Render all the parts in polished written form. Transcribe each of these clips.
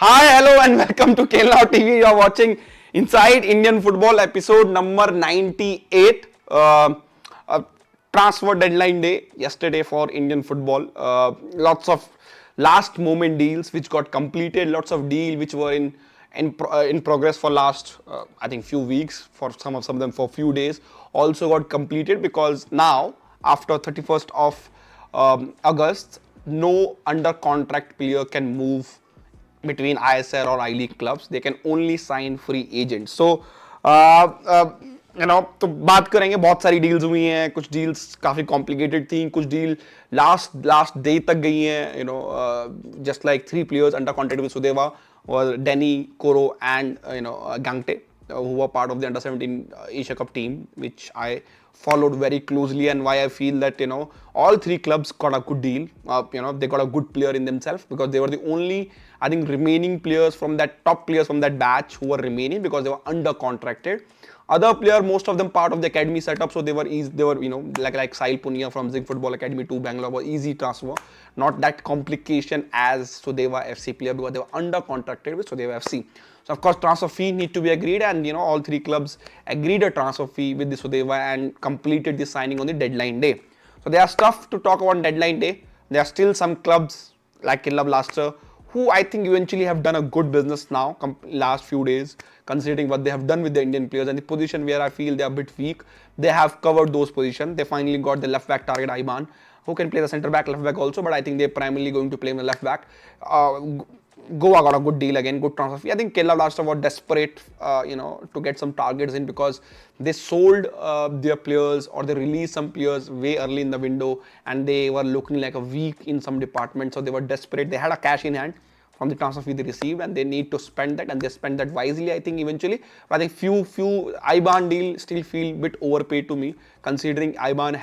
Hi, hello, and welcome to KNTV. You are watching Inside Indian Football episode number 98. Transfer deadline day yesterday for Indian football. Lots of last moment deals which got completed. Lots of deals which were in progress for last I think few weeks. For some of them for few days. Also got completed because now after 31st of August, no under contract player can move between ISL or I League clubs. They can only sign free agents. So तो बात करेंगे. बहुत सारी deals हुई हैं. कुछ deals काफी complicated थी. कुछ डील लास्ट डे तक गई हैं. Just like three players under contract with Sudeva was Denny, Koro, and Gangte, who were part of the under 17 Asia Cup team, which I followed very closely, and why I feel that all three clubs got a good deal. They got a good player in themselves because they were the only, I think, remaining players from that top players from that batch who were remaining because they were under contracted. Other player, most of them part of the academy setup, so they were easy. They were like Sahil Punia from Zig Football Academy to Bangalore was easy transfer, not that complication as Sudeva FC player because they were under contracted with Sudeva FC. So of course transfer fee need to be agreed, and all three clubs agreed a transfer fee with the Sudeva and completed the signing on the deadline day. So there are stuff to talk about on deadline day. There are still some clubs like Kerala Blaster who I think eventually have done a good business now last few days, considering what they have done with the Indian players and the position where I feel they are a bit weak. They have covered those positions. They finally got the left back target Iban, who can play the centre back, left back also, but I think they're primarily going to play in the left back. Goa got a good deal again, good transfer fee. I think Kerala Blaster were desperate, to get some targets in because they sold their players or they released some players way early in the window, and they were looking like a weak in some departments. So they were desperate. They had a cash in hand from the transfer fee they received, and they need to spend that, and they spend that wisely, I think, eventually. But I think few Iban deal still feel a bit overpaid to me, considering Iban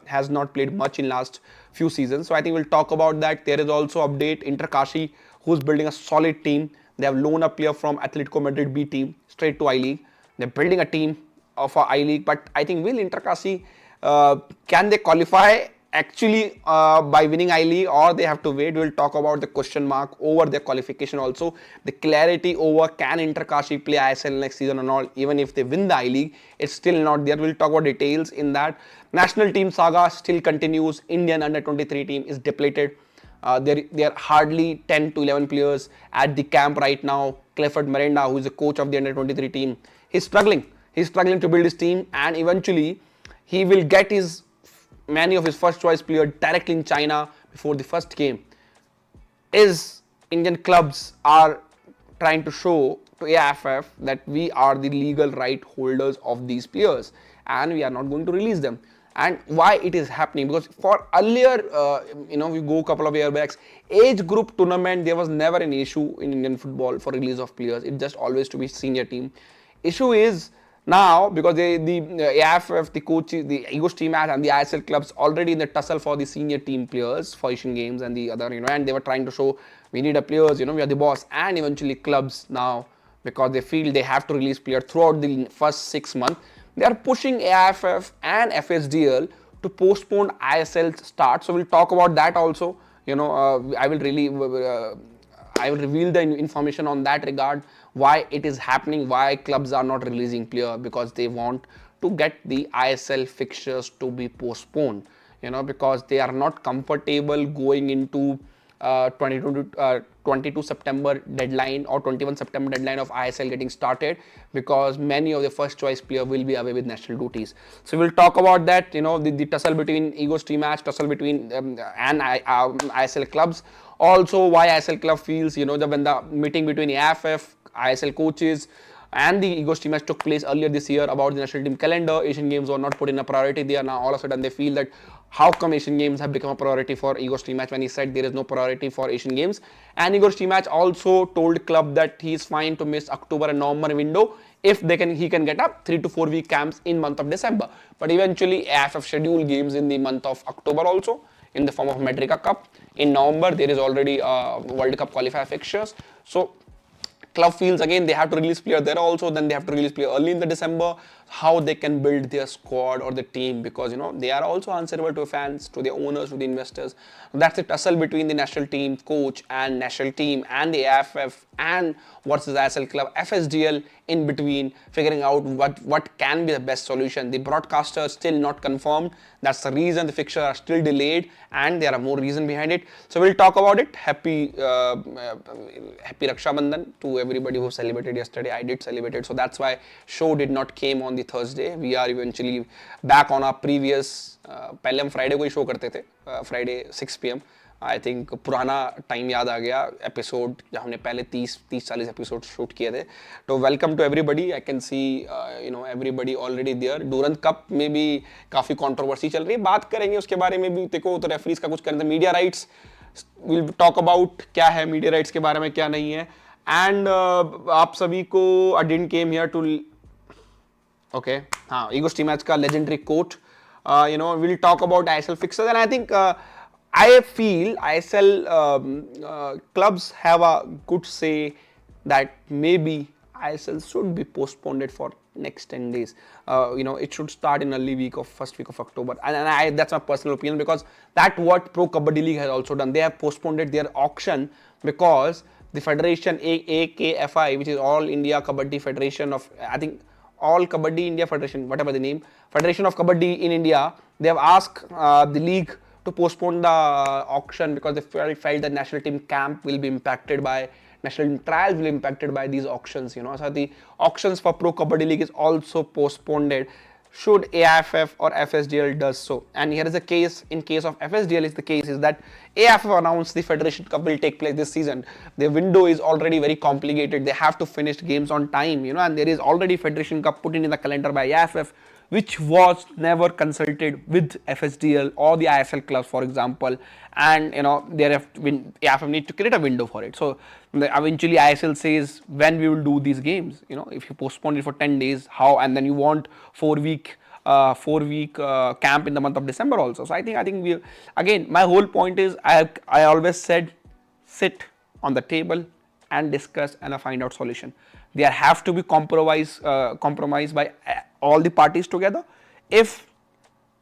has not played much in last few seasons. So I think we'll talk about that. There is also update Inter Kashi, who's building a solid team. They have loaned a player from Atletico Madrid B team straight to I League. They're building a team of I League, but I think will Inter Kashi can they qualify actually by winning I League, or they have to wait? We'll talk about the question mark over their qualification also. The clarity over can Inter Kashi play ISL next season or not, even if they win the I League, it's still not there. We'll talk about details in that. National team saga still continues. Indian under 23 team is depleted. There are hardly 10 to 11 players at the camp right now. Clifford Miranda, who is the coach of the under 23 team, he's struggling. He's struggling to build his team, and eventually he will get many of his first choice players directly in China before the first game. Indian clubs are trying to show to AFF that we are the legal right holders of these players and we are not going to release them. And why it is happening? Because for earlier, we go a couple of years back, age group tournament, there was never an issue in Indian football for release of players. It just always to be senior team. Issue is now because the AFF, the coaches, the Igor Stimac and the ISL clubs already in the tussle for the senior team players for Asian Games and the other, and they were trying to show we need a players, we are the boss, and eventually clubs now, because they feel they have to release players throughout the first 6 months, they are pushing AFF and FSDL to postpone ISL start. So we'll talk about that also. I will reveal the information on that regard, why it is happening, why clubs are not releasing players, because they want to get the ISL fixtures to be postponed, because they are not comfortable going into 22 September deadline or 21 September deadline of ISL getting started, because many of the first choice player will be away with national duties. So we'll talk about that, the tussle between Igor Stimac, tussle between and ISL clubs. Also why ISL club feels, when the meeting between AFF, ISL coaches and the Igor Stimac took place earlier this year about the national team calendar, Asian Games were not put in a priority there. Now all of a sudden they feel that how come Asian Games have become a priority for Igor Stimac when he said there is no priority for Asian Games. And Igor Stimac also told club that he is fine to miss October and November window if he can get up 3 to 4 week camps in month of December. But eventually AFF scheduled games in the month of October also in the form of Medrica Cup. In November there is already World Cup qualifier fixtures. So club feels again they have to release player there also, then they have to release player early in the December, how they can build their squad or the team, because they are also answerable to fans, to the owners, to the investors. That's the tussle between the national team coach and national team and the AFF and versus ISL club, FSDL in between, figuring out what can be the best solution. The broadcaster still not confirmed. That's the reason the fixtures are still delayed, and there are more reasons behind it. So we'll talk about it. Happy Raksha Bandhan to everybody who celebrated yesterday. I did celebrate it, so that's why show did not came on the Thursday. We are eventually back on our previous. पहले हम Friday को ही show करते थे, Friday 6 PM. I think पुराना time याद आ गया, episode जहाँ हमने पहले 30-40 एपिसोड शूट किए थे. तो welcome to everybody. I can see everybody already there. Durand cup में भी काफ़ी कंट्रोवर्सी चल रही है, बात करेंगे उसके बारे में भी. देखो तो रेफरीज का कुछ करना, media rights will talk about क्या है मीडिया राइट्स के बारे में, क्या नहीं है. एंड आप सभी को I didn't came here to okay हाँ ईगो स्टीमैच का legendary quote. Will talk about ISL fixtures, and I think I feel ISL clubs have a good say that maybe ISL should be postponed for next 10 days. It should start in early week of first week of October, and that's my personal opinion, because that's what Pro Kabaddi League has also done. They have postponed their auction because the federation AKFI, which is All India Kabaddi Federation of, I think All Kabaddi India Federation, whatever the name, Federation of Kabaddi in India, they have asked the league to postpone the auction because they felt that national team camp will be impacted by, national team trials will be impacted by these auctions. So the auctions for Pro Kabaddi League is also postponed should AFF or FSDL does so. And here is a case, in case of FSDL is the case is that AFF announced the Federation Cup will take place this season. The window is already very complicated. They have to finish games on time, and there is already Federation Cup put in the calendar by AFF, which was never consulted with FSDL or the ISL clubs, for example, and AFF need to create a window for it. So eventually ISL says when we will do these games. If you postpone it for 10 days, how, and then you want 4-week camp in the month of December also. So I think we, again, my whole point is I always said sit on the table and discuss and find out solution. There have to be compromise by all the parties together. If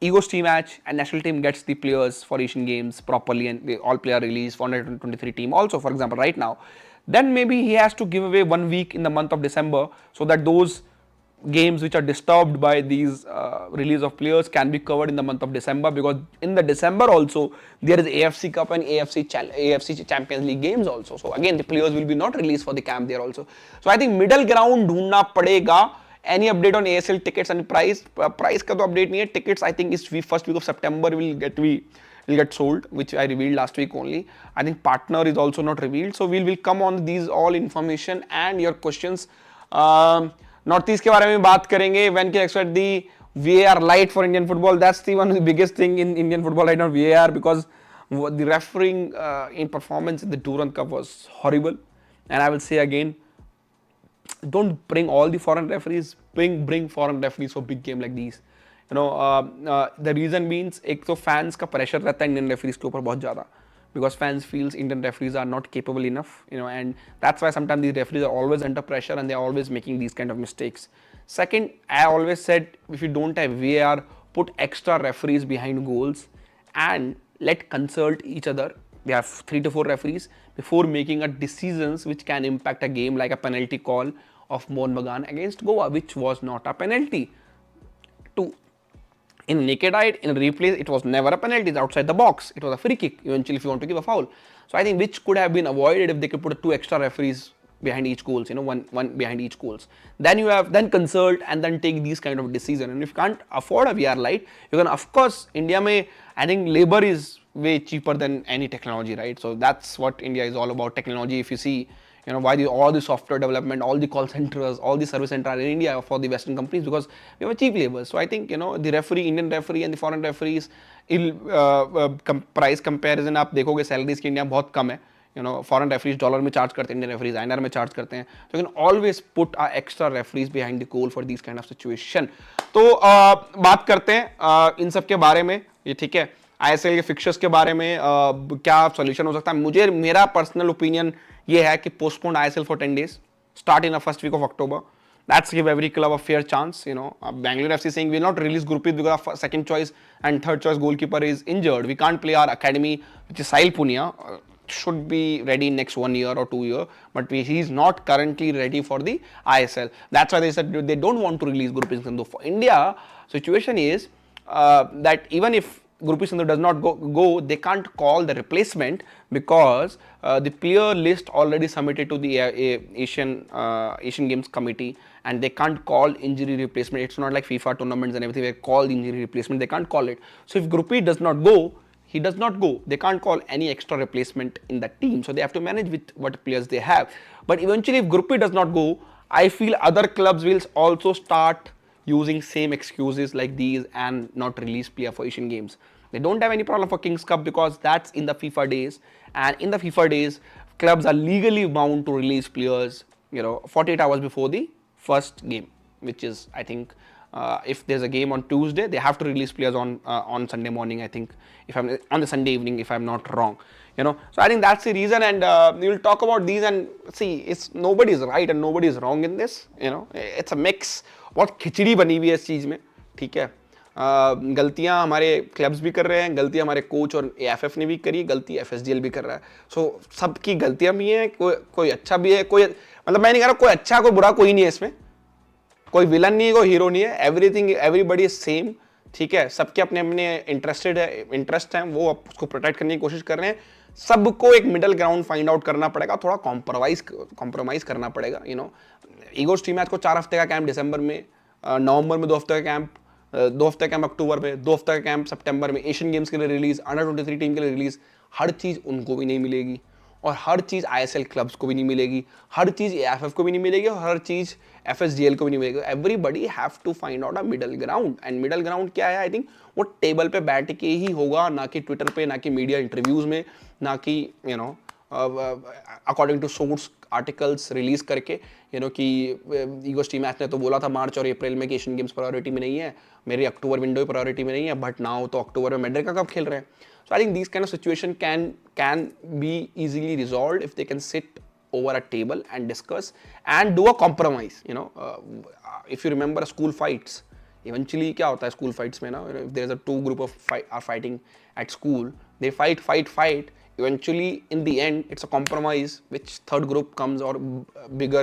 Igor Stimac and national team gets the players for Asian Games properly and the all player release for U-23 team also, for example, right now, then maybe he has to give away 1 week in the month of December so that those games which are disturbed by these release of players can be covered in the month of December, because in the December also there is AFC Cup and AFC Champions League games also. So again the players will be not released for the camp there also. So I think middle ground ढूंढना पड़ेगा. Any update on ASL tickets and price का तो update नहीं है. Tickets I think is first week of September will get sold, which I revealed last week only. I think partner is also not revealed. So we'll come on these all information and your questions. North East के बारे में बात करेंगे. When can expect the VAR light for Indian football? That's the one of the biggest thing in Indian football right now, VAR, because the refereeing in performance in the Durand Cup was horrible. And I will say again, don't bring all the foreign referees. Bring foreign referees for big game like these. The reason means एक तो fans का pressure रहता है Indian referees के ऊपर बहुत ज़्यादा, because fans feels Indian referees are not capable enough, and that's why sometimes these referees are always under pressure and they are always making these kind of mistakes. Second, I always said if you don't have VAR, put extra referees behind goals and let consult each other. They have 3 to 4 referees before making a decisions which can impact a game, like a penalty call of Mohun Bagan against Goa, which was not a penalty. In naked eye, in replays, it was never a penalty. It's outside the box. It was a free kick, eventually, if you want to give a foul. So I think which could have been avoided if they could put 2 extra referees behind each goals, one behind each goals. Then consult and then take these kind of decisions. And if you can't afford a VR light, you can, of course, India may, I think labor is way cheaper than any technology, right? So that's what India is all about, technology. If you see, why all the software development, all the call centers, all the service centers in India for the Western companies, because we have a cheap labor. So I think, the referee, Indian referee and the foreign referees, price comparison, आप देखोगे salaries की India बहुत कम है. Foreign referees dollar में charge करते हैं, Indian referees INR में charge करते हैं. So you can always put extra referees behind the goal for these kind of situation. तो बात करते हैं इन सब के बारे में, ये ठीक है. ISL के फिक्चर्स के बारे में क्या सोल्यूशन हो सकता है. मेरा पर्सनल ओपिनियन ये है कि postpone ISL for 10 days. start in the first week of October. That's give every club a fair chance. Bangalore FC saying we'll not release Gurpreet because our second choice and third choice goalkeeper is injured. We can't play our academy, which is Sahil Punia. Should be ready next 1 year or 2 year, but he's not currently ready for the ISL. That's why they said they don't want to release Gurpreet Sindhu. For India, situation is that even if Gurpreet Sindhu does not go, they can't call the replacement because the player list already submitted to the Asian Games committee, and they can't call injury replacement. It's not like FIFA tournaments and everything where call injury replacement. They can't call it. So if Gurpreet does not go, he does not go. They can't call any extra replacement in the team. So they have to manage with what players they have. But eventually, if Gurpreet does not go, I feel other clubs will also start using same excuses like these and not release player for Asian Games. They don't have any problem for Kings Cup because that's in the FIFA days. And in the FIFA days, clubs are legally bound to release players, 48 hours before the first game, which is, I think, if there's a game on Tuesday, they have to release players on Sunday morning. I think if I'm on the Sunday evening, if I'm not wrong, So I think that's the reason, and we'll talk about these and see. It's nobody's right and nobody's wrong in this. It's a mix. बहुत खिचड़ी बनी हुई है इस चीज़ में, ठीक है. गलतियां हमारे क्लब्स भी कर रहे हैं, गलतियां हमारे कोच और एएफएफ ने भी करी, गलती एफएसडीएल भी कर रहा है. सो सबकी गलतियां भी हैं, कोई अच्छा भी है, कोई मतलब मैं नहीं कह रहा कोई अच्छा कोई बुरा कोई नहीं है इसमें, कोई विलन नहीं है, कोई हीरो नहीं है. एवरीथिंग एवरीबडी इज सेम, ठीक है. सबके अपने अपने इंटरेस्ट हैं, वो उसको प्रोटेक्ट करने की कोशिश कर रहे हैं. सबको एक मिडल ग्राउंड फाइंड आउट करना पड़ेगा, थोड़ा कॉम्प्रोमाइज करना पड़ेगा. ईगोर स्टीमैच को 4 हफ्ते का कैंप दिसंबर में, नवंबर में 2 हफ्ते का कैंप, 2 हफ्ते का कैंप अक्टूबर में, 2 हफ्ते का कैंप सितंबर में, एशियन गेम्स के लिए रिलीज, अंडर 23 टीम के लिए रिलीज. हर चीज़ उनको भी नहीं मिलेगी और हर चीज़ आईएसएल क्लब्स को भी नहीं मिलेगी, हर चीज़ एएफएफ को भी नहीं मिलेगी और हर चीज़ एफएसडीएल को भी नहीं मिलेगी. Everybody have to find out a middle ground. And middle ground क्या है? आई थिंक वो टेबल पे बैठ के ही होगा, ना कि ट्विटर पे, ना कि मीडिया इंटरव्यूज़ में, ना कि according to source articles release करके. कि ईगोर स्टीमैच ने तो बोला था मार्च और अप्रैल में कि एशियन गेम्स प्रायोरिटी में नहीं है, मेरी अक्टूबर विंडो प्रायोरिटी में नहीं है, बट नाउ तो अक्टूबर में मैड्रिड का कप खेल रहे हैं. So I think these kind of situation can be easily resolved if they can sit over a table and discuss and do a compromise. If you remember school fights, eventually क्या होता है school fights में ना, if there's a two group of are fighting at school, they fight. Eventually, in the end, it's a compromise. Which third group comes or bigger,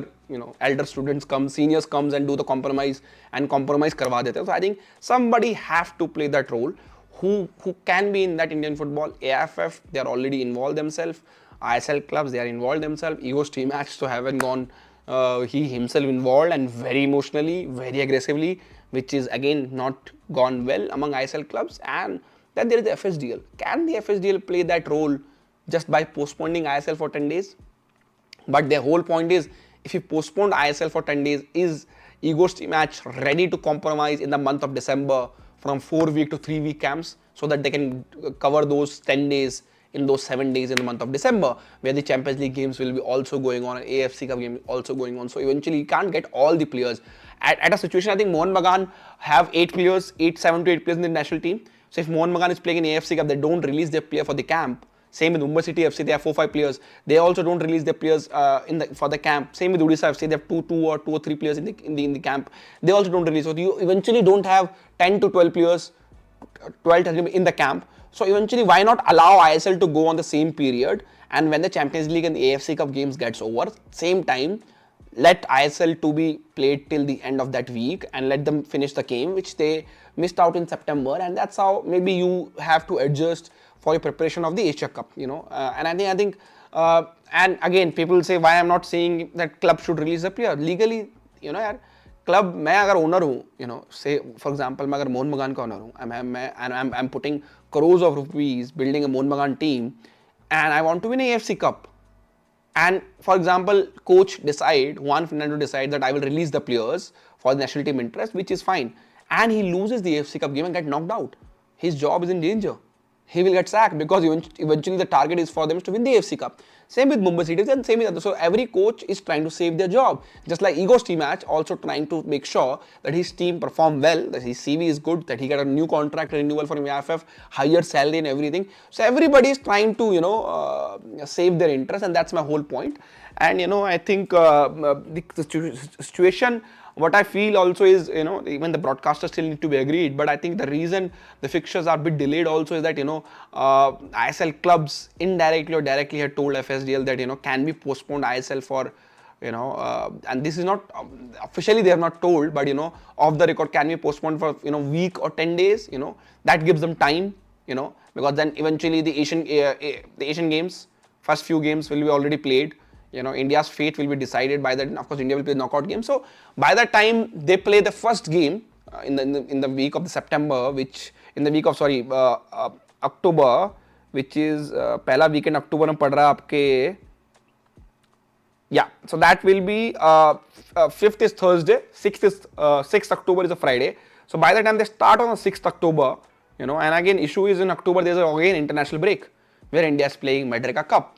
elder students come, seniors comes and do the compromise and compromise करवा देते हैं. So I think somebody have to play that role. Who can be in that Indian football? AFF, they are already involved themselves. ISL clubs, they are involved themselves. Igor Stimac to haven't gone, he himself involved and very emotionally, very aggressively, which is again not gone well among ISL clubs. And then there is the FSDL. Can the FSDL play that role just by postponing ISL for 10 days? But their whole point is, if you postpone ISL for 10 days, is Igor Stimac ready to compromise in the month of December from 4-week to 3-week camps so that they can cover those 10 days in those 7 days in the month of December, where the Champions League games will be also going on, and AFC Cup game also going on. So eventually you can't get all the players. At a situation, I think Mohan Bagan have 7 to 8 players in the national team. So if Mohan Bagan is playing in AFC Cup, they don't release their player for the camp. Same with Mumbai City FC, they have 4-5 players. They also don't release their players for the camp. Same with Odisha FC, they have 2 or 3 players in the camp. They also don't release. So you eventually don't have 10 to 12 players, 12 in the camp. So eventually, why not allow ISL to go on the same period? And when the Champions League and the AFC Cup games gets over, same time, let ISL to be played till the end of that week and let them finish the game, which they missed out in September. And that's how maybe you have to adjust for your preparation of the Asia Cup, and I think, and again, people say why I'm not saying that club should release a player legally, यार club मैं अगर owner हूँ, say for example मैं अगर मोहन बगान का owner हूँ, I'm putting crores of rupees building a Mohan Bagan team, and I want to win a AFC Cup, and for example coach Juan Fernando decide that I will release the players for the national team interest, which is fine, and he loses the AFC Cup game and get knocked out, his job is in danger. He will get sacked because eventually the target is for them to win the AFC Cup. Same with Mumbai City and same with others. So every coach is trying to save their job. Just like Igor Stimac also trying to make sure that his team perform well, that his CV is good, that he got a new contract renewal from AFF, higher salary and everything. So everybody is trying to, save their interest, and that's my whole point. And I think the situation, what I feel also is, even the broadcasters still need to be agreed, but I think the reason the fixtures are a bit delayed also is that ISL clubs indirectly or directly had told FSDL that can we postpone ISL for and this is not officially they have not told, but off the record, can we postpone for week or 10 days, that gives them time, because then eventually the Asian games, first few games will be already played. India's fate will be decided by that. Of course, India will play knockout game. So by the time they play the first game in the week of the September, which in the week of October, which is पहला weekend October में पड़ रहा है आपके, yeah, so that will be 5th is Thursday, 6th October is a Friday. So by the time they start on the 6th October, and again issue is in October there's again international break where India is playing Madriga Cup.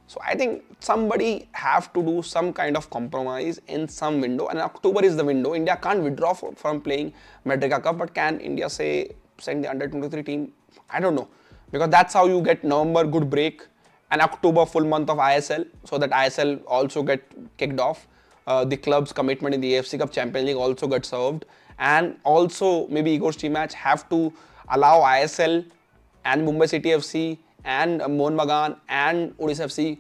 So I think somebody have to do some kind of compromise in some window, and October is the window. India can't withdraw from playing Madriga Cup, but can India say send the under-23 team? I don't know, because that's how you get November good break and October full month of ISL, so that ISL also get kicked off. The club's commitment in the AFC Cup Champions League also got served, and also maybe Igor Stimac have to allow ISL and Mumbai City FC and Mohun Bagan and Odisha FC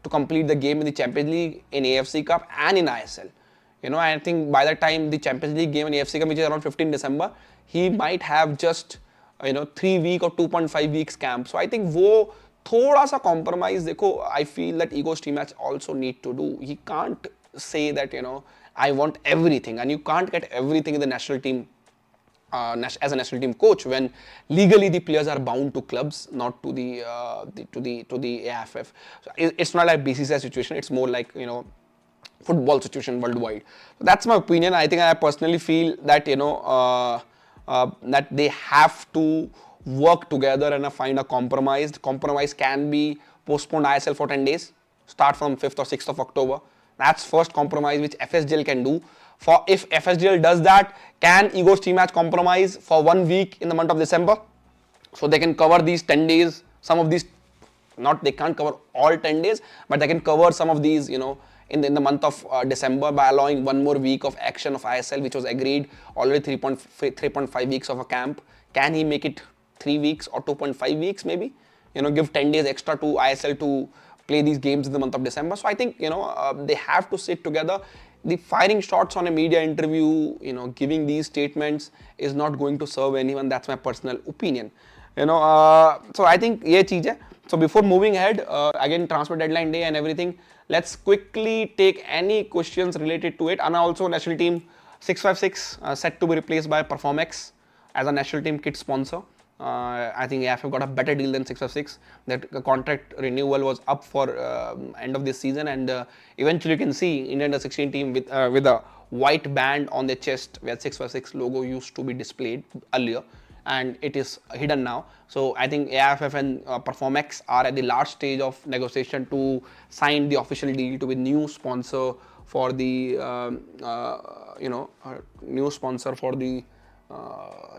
to complete the game in the Champions League, in AFC Cup and in ISL. I think by the time the Champions League game in AFC Cup, which is around 15 December, he might have just 3 week or 2.5 weeks camp. So I think वो थोड़ा सा compromise देखो, I feel that Igor Stimac also need to do. He can't say that I want everything, and you can't get everything in the national team as a national team coach when legally the players are bound to clubs, not to the AFF. So it's not like BCCI situation. It's more like football situation worldwide. So that's my opinion. I think I personally feel that that they have to work together and find a compromise. Compromise can be postpone ISL for 10 days, start from 5th or 6th of October. That's first compromise which FSGL can do. For if FSGL does that, can Igor Stimac compromise for 1 week in the month of December, so they can cover these 10 days. Some of these, not they can't cover all 10 days, but they can cover some of these, in the month of December by allowing 1 more week of action of ISL, which was agreed already 3.5 weeks of a camp. Can he make it 3 weeks or 2.5 weeks maybe? Give 10 days extra to ISL to play these games in the month of December. So I think they have to sit together. The firing shots on a media interview, giving these statements is not going to serve anyone. That's my personal opinion. So I think ये चीज़ है. So before moving ahead, again transfer deadline day and everything, let's quickly take any questions related to it. And also national team 656 set to be replaced by Performex as a national team kit sponsor. I think AFF got a better deal than 656. That contract renewal was up for end of this season, and eventually you can see Indian under 16 team with a white band on their chest where 656 logo used to be displayed earlier, and it is hidden now. So I think AFF and Performex are at the last stage of negotiation to sign the official deal to be new sponsor for the new sponsor for the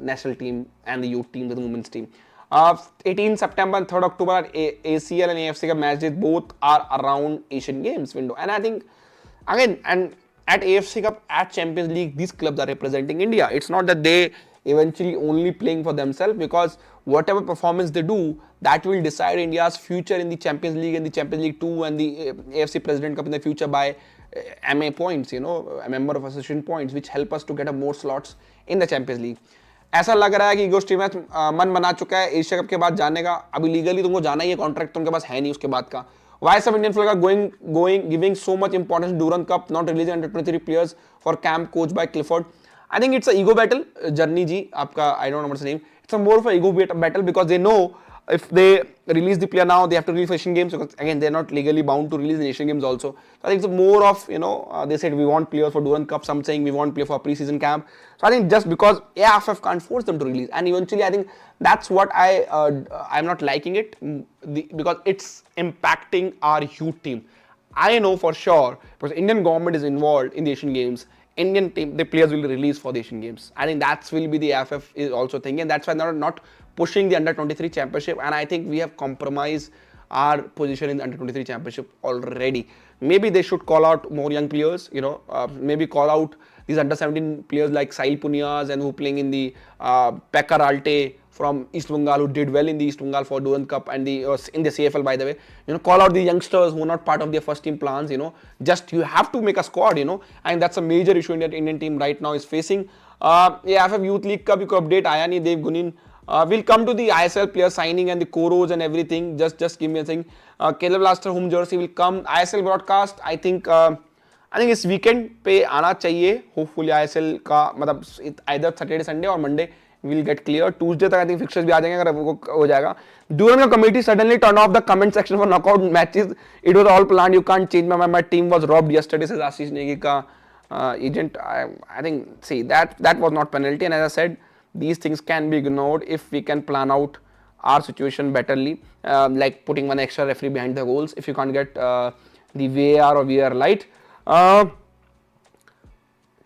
national team and the youth team, the women's team. 18 September and 3rd October, ACL and AFC Cup matches both are around Asian Games window. And I think, again, and at AFC Cup, at Champions League, these clubs are representing India. It's not that they eventually only playing for themselves, because whatever performance they do, that will decide India's future in the Champions League and the Champions League 2 and the AFC President Cup in the future by MA points, a member of association points, which help us to get more slots in the Champions League. ऐसा लग रहा है कि Igor स्टीमैच मन बना चुका है Asia cup के बाद जाने का. अभी लीगली तुमको जाना ही है, कॉन्ट्रैक्ट तुमके पास है नहीं उसके बाद का. Why some Indian players are giving so much importance to Durand Cup, not releasing under 23 players for camp coached by Clifford? I think it's an ego battle. Jarni ji, आपका I don't know what's the name. It's a more of an ego battle, because they know if they release the player now, they have to release Asian Games, because again they're not legally bound to release the Asian Games also. So I think it's more of they said we want players for Durand Cup, some saying we want player for pre-season camp. So I think just because AFF can't force them to release, and eventually I think that's what I'm not liking it, because it's impacting our youth team. I know for sure, because Indian government is involved in the Asian Games, Indian team, the players will be released for the Asian Games. I think that will be the AFF is also thinking, and that's why they're not pushing the under 23 championship. And I think we have compromised our position in the under-23 championship already. Maybe they should call out more young players, maybe call out these under-17 players like Sahil Punyas and who playing in the Pekar Alte from East Bengal, who did well in the East Bengal for Durand Cup and in the CFL, by the way. Call out the youngsters who are not part of their first team plans. Just you have to make a squad. And that's a major issue that Indian team right now is facing. AFF Youth League Cup, you could update Ayani Dev Gunin. We'll come to the ISL player signing and the Koros and everything. Just give me a thing. Kerala Blaster home jersey will come. ISL broadcast, I think इस weekend पे आना चाहिए. Hopefully ISL का मतलब either Saturday, Sunday or Monday will get clear. Tuesday तक I think fixtures भी आ जाएंगे अगर वो हो जाएगा. Durand का committee suddenly turned off the comment section for knockout matches. It was all planned. You can't change my mind. My team was robbed yesterday, says Ashish Negi का agent. I think that was not penalty, and as I said, these things can be ignored if we can plan out our situation betterly, like putting one extra referee behind the goals if you can't get the VAR or VAR light.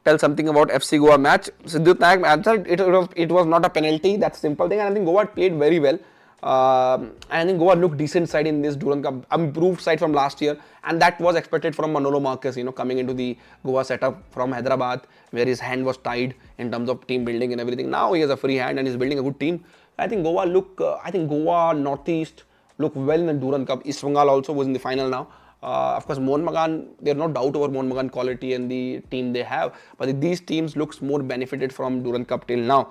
Tell something about FC Goa match. Siddharth Nayak answered it was not a penalty. That's a simple thing, and I think Goa played very well. I think Goa looked decent side in this Durand Cup, improved side from last year, and that was expected from Manolo Marquez, coming into the Goa setup from Hyderabad, where his hand was tied in terms of team building and everything. Now he has a free hand and he's building a good team. I think Goa Northeast look well in the Durand Cup. East Bengal also was in the final now. Of course, Mohun Bagan, there's no doubt over Mohun Bagan quality and the team they have, but these teams looks more benefited from Durand Cup till now.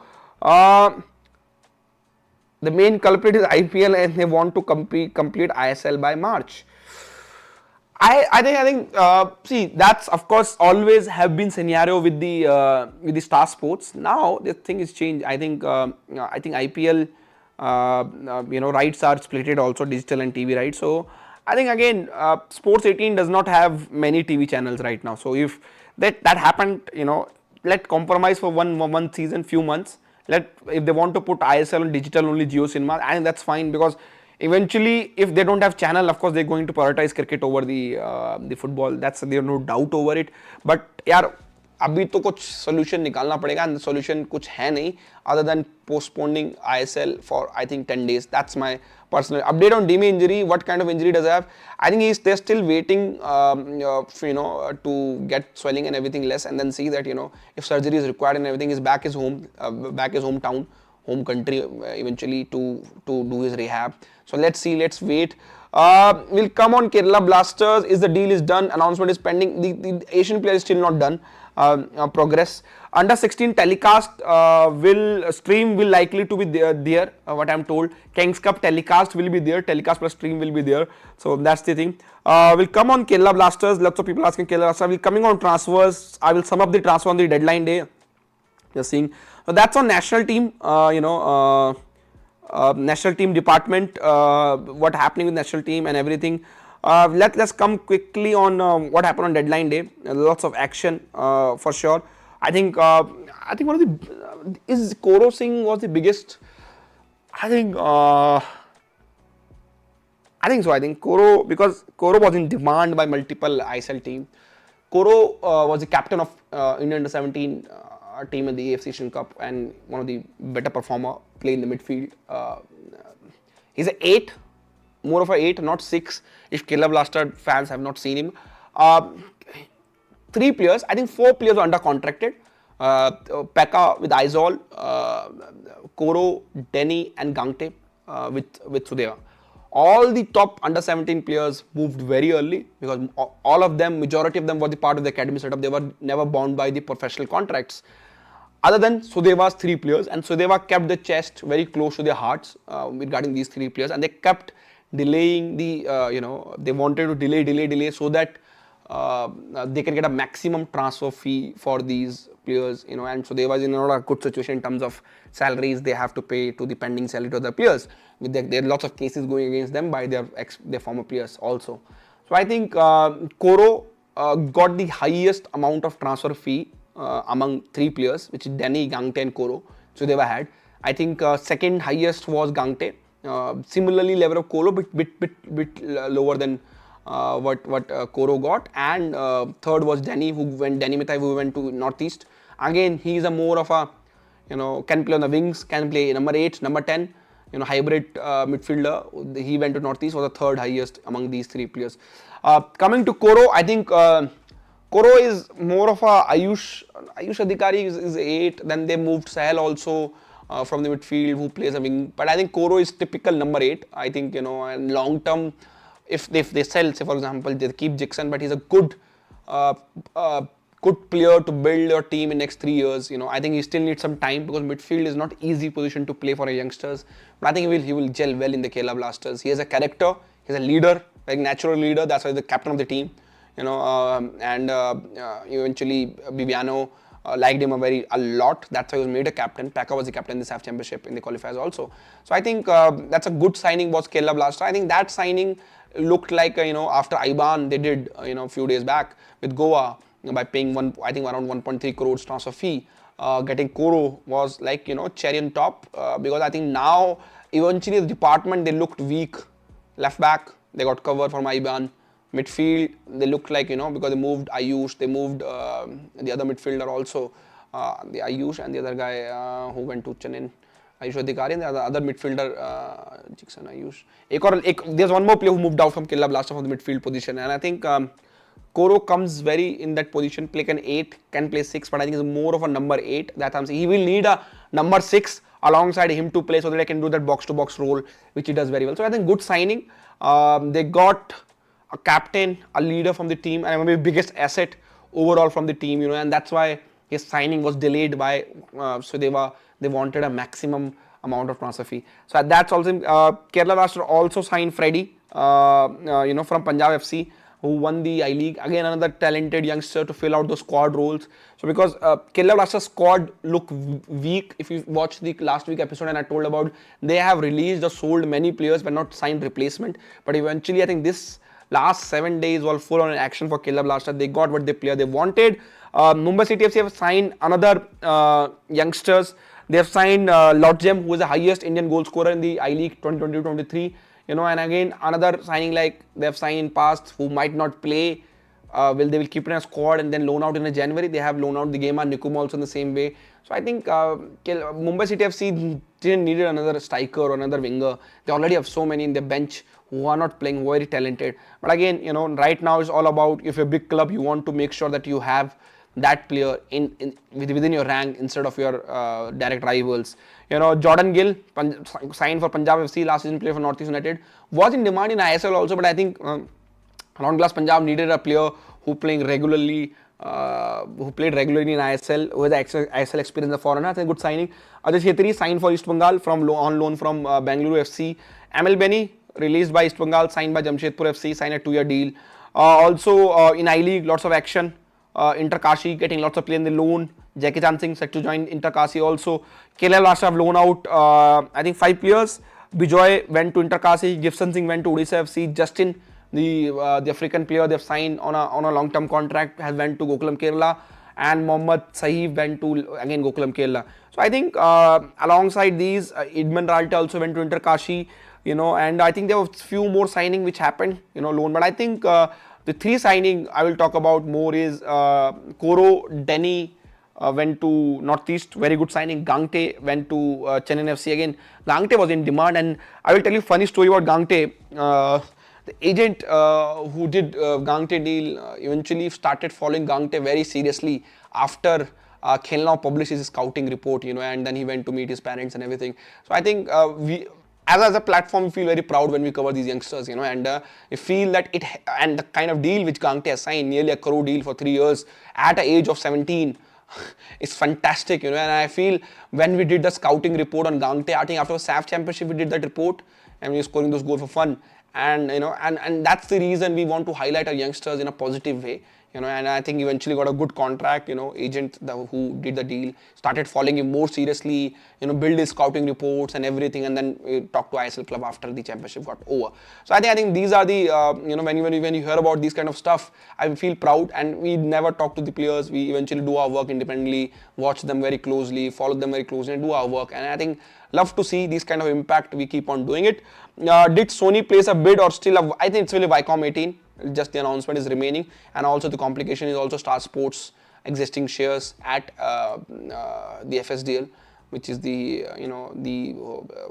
The main culprit is IPL and they want to complete ISL by March. I think see, that's of course always have been scenario with the Star Sports. Now the thing is changed. I think IPL rights are splitted also, digital and TV rights. So I think again Sports 18 does not have many TV channels right now. So if that happened, let compromise for one season, few months. If they want to put ISL on digital only Jio Cinema, I think that's fine, because eventually if they don't have channel, of course they're going to prioritize cricket over the football. There's no doubt over it. But यार अभी तो कुछ solution निकालना पड़ेगा, and the solution कुछ है नहीं other than postponing ISL for I think 10 days. That's my personal update on Demi injury. What kind of injury does he have? I think they're still waiting to get swelling and everything less, and then see that if surgery is required and everything, is back his hometown, home country eventually to do his rehab. So let's see, let's wait. We'll come on Kerala Blasters. The deal is done? Announcement is pending. The Asian player is still not done. Progress. Under 16 telecast stream will likely to be there. What I'm told, Kings Cup telecast will be there. Telecast plus stream will be there. So that's the thing. We'll come on Kerala Blasters. Lots of people asking Kerala Blasters. We'll coming on transfers. I will sum up the transfer on the deadline day. You're seeing. So that's on national team. National team department. What happening with national team and everything. Let's come quickly on what happened on deadline day. Lots of action for sure. I think one of the is Koro Singh was the biggest. I think so. I think Koro, because Koro was in demand by multiple ISL team. Koro was the captain of Indian under 17 team in the AFC Asian Cup and one of the better performer, play in the midfield. He's an 8. More of a 8, not 6, if Kerala Blaster fans have not seen him. 3 players, I think 4 players are under contracted. Pekka with Aizol, Koro, Denny and Gangte with Sudeva. All the top under 17 players moved very early, because all of them, majority of them were the part of the academy setup. They were never bound by the professional contracts. Other than Sudeva's 3 players, and Sudeva kept the chest very close to their hearts regarding these 3 players, and they kept delaying the, they wanted to delay so that they can get a maximum transfer fee for these players, and so they was in not a good situation in terms of salaries they have to pay to the pending salary to the players. There are lots of cases going against them by their former players also. So I think Koro got the highest amount of transfer fee among 3 players, which is Denny, Gangte and Koro. So they were had. I think second highest was Gangte. Similarly, level of Koro bit lower than what Koro got, and third was Denny, Denny Mithai, who went to Northeast. Again, he is a more of a can play on the wings, can play number 8, number 10. hybrid midfielder. He went to Northeast, was the third highest among these three players. Coming to Koro, I think Koro is more of a Ayush Adhikari is 8. Then they moved Sahel also from the midfield, who plays a wing. But I think Koro is typical number 8. I think, and long term, if they sell, say for example, they keep Jackson, but he's a good player to build your team in next 3 years. I think he still needs some time, because midfield is not easy position to play for a youngsters. But I think he will gel well in the Kerala Blasters. He has a character. He's a leader, like natural leader. That's why he's the captain of the team. And eventually Bibiano liked him a lot. That's why he was made a captain. Paka was the captain in the SAF Championship in the qualifiers also. So I think that's a good signing was Kerala Blaster. I think that signing looked like after Iban they did a few days back with Goa by paying around 1.3 crores transfer fee. Getting Koro was like cherry on top, because I think now eventually the department, they looked weak. Left back, they got cover from Iban. Midfield, they looked like, because they moved Ayush, they moved the other midfielder also, the Ayush and the other guy who went to Chennai, Ayush Adhikari, and the other midfielder, Jackson Ayush. There's one more player who moved out from Kerala Blaster from the midfield position, and I think Koro comes very in that position, play can 8, can play 6, but I think he's more of a number 8. That I'm saying he will need a number 6 alongside him to play, so that I can do that box-to-box role, which he does very well. So I think good signing. They got a captain, a leader from the team, and maybe biggest asset overall from the team, and that's why his signing was delayed by Sudeva. They wanted a maximum amount of transfer fee. So that's also Kerala Blaster also signed Freddy, from Punjab FC, who won the I-League. Again, another talented youngster to fill out those squad roles. So because Kerala Blaster squad look weak, if you watch the last week episode and I told about, they have released or sold many players but not signed replacement. But eventually, I think this last 7 days was full on action for Kerala Blaster. They got what they wanted. Mumbai City FC have signed another youngsters. They have signed Lotjem, who is the highest Indian goal scorer in the I-League 2022-23. And again another signing like they have signed in past who might not play. They will keep in a squad and then loan out in January. They have loan out the game and Nikum also in the same way. So I think Mumbai City FC didn't need another striker or another winger. They already have so many in their bench who are not playing, very talented. But again, right now it's all about, if you're a big club, you want to make sure that you have that player within your rank instead of your direct rivals. Jordan Gill signed for Punjab FC last season, played for Northeast United, was in demand in ISL also, but I think Round Glass Punjab needed a player who played regularly in ISL, who has ISL experience, a foreigner. That's a good signing. Ajay Chhetri signed for East Bengal on loan from Bengaluru FC. Amel Beni, released by East Bengal, signed by Jamshedpur FC, signed a 2-year deal. Also in I-League, lots of action. Inter Kashi getting lots of play in the loan. Jackie Chan Singh set to join Inter Kashi also. Kerala Blaster have loan out I think 5 players. Bijoy went to Inter Kashi. Gibson Singh went to Odisha FC. Justin, the African player they have signed on a long-term contract, has went to Gokulam Kerala. And Mohammad Sahib went to again Gokulam Kerala. So I think alongside these, Edmund Ralte also went to Inter Kashi. And I think there were few more signing which happened, loan. But I think the 3 signing I will talk about more is Koro, Denny went to Northeast, very good signing. Gangte went to Chennai FC again. Gangte was in demand, and I will tell you a funny story about Gangte. The agent who did Gangte deal eventually started following Gangte very seriously after Khelna published his scouting report, and then he went to meet his parents and everything. So I think we, as a platform, we feel very proud when we cover these youngsters, and we feel that and the kind of deal which Gangte has signed, nearly a crore deal for 3 years at the age of 17, is fantastic, and I feel when we did the scouting report on Gangte, I think after the SAF Championship we did that report, and we were scoring those goals for fun, and and that's the reason we want to highlight our youngsters in a positive way. And I think eventually got a good contract, agent who did the deal, started following him more seriously, build his scouting reports and everything, and then talk to ISL club after the championship got over. So I think these are the, when you hear about these kind of stuff, I feel proud, and we never talk to the players. We eventually do our work independently, watch them very closely, follow them very closely, and do our work. And I think love to see this kind of impact. We keep on doing it. Did Sony place a bid or still? I think it's really Viacom 18. Just the announcement is remaining, and also the complication is also Star Sports existing shares at the FSDL. which is the the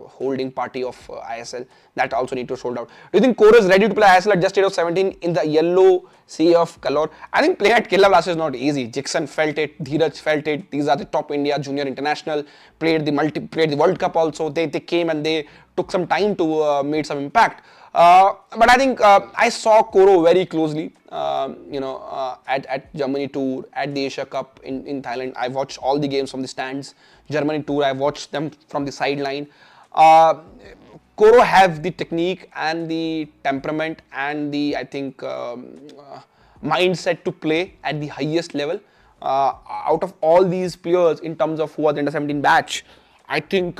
holding party of ISL. That also need to sold out. Do you think Koro is ready to play ISL at just age of 17 in the yellow sea of color? I think playing at Kerala Blasters is not easy. Jixon felt it, Dheeraj felt it. These are the top India junior international. Played the World Cup also. They came and they took some time to make some impact. But I think I saw Koro very closely, at Germany tour, at the Asia Cup in Thailand. I watched all the games from the stands. Germany tour, I watched them from the sideline. Koro have the technique and the temperament and the, I think, mindset to play at the highest level. Out of all these players in terms of who are the under 17 batch, I think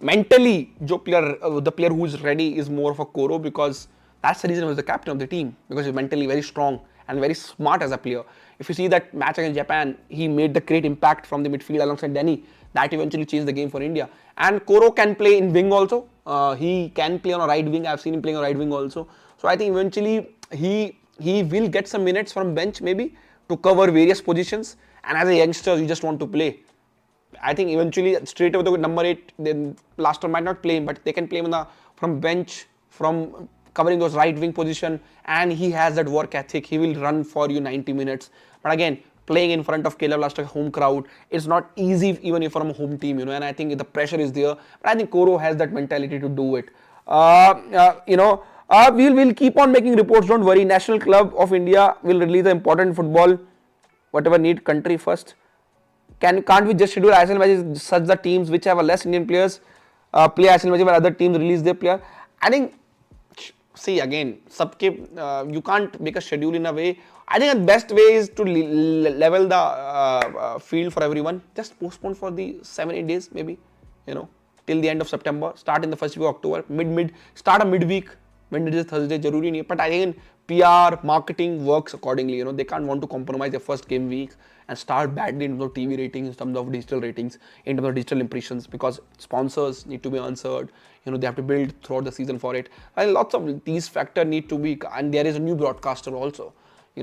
mentally, the player who is ready is more of a Koro, because that's the reason he was the captain of the team, because he's mentally very strong and very smart as a player. If you see that match against Japan, he made the great impact from the midfield alongside Denny. That eventually changed the game for India. And Koro can play in wing also. He can play on a right wing. I've seen him playing on a right wing also. So I think eventually he will get some minutes from bench maybe to cover various positions. And as a youngster, you just want to play. I think eventually straight away the number 8, then Blaster might not play him, but they can play him from bench, from covering those right wing position, and he has that work ethic. He will run for you 90 minutes. But again, playing in front of Kerala Blaster home crowd, it's not easy even if from a home team, and I think the pressure is there. But I think Koro has that mentality to do it. We'll keep on making reports, don't worry. National Club of India will release the important football, whatever need country first. Can't we just schedule ISL matches such the teams which have a less Indian players play ISL matches while other teams release their player? I think, see again, you can't make a schedule in a way. I think the best way is to level the field for everyone. Just postpone for the 7-8 days maybe, till the end of September. Start in the first week of October. Start a midweek. Wednesday, Thursday, jaruri nahi. But again, PR, marketing works accordingly. They can't want to compromise their first game week and start badly in terms of TV ratings, in terms of digital ratings, in terms of digital impressions, because sponsors need to be answered. They have to build throughout the season for it. And lots of these factors need to be, and there is a new broadcaster also.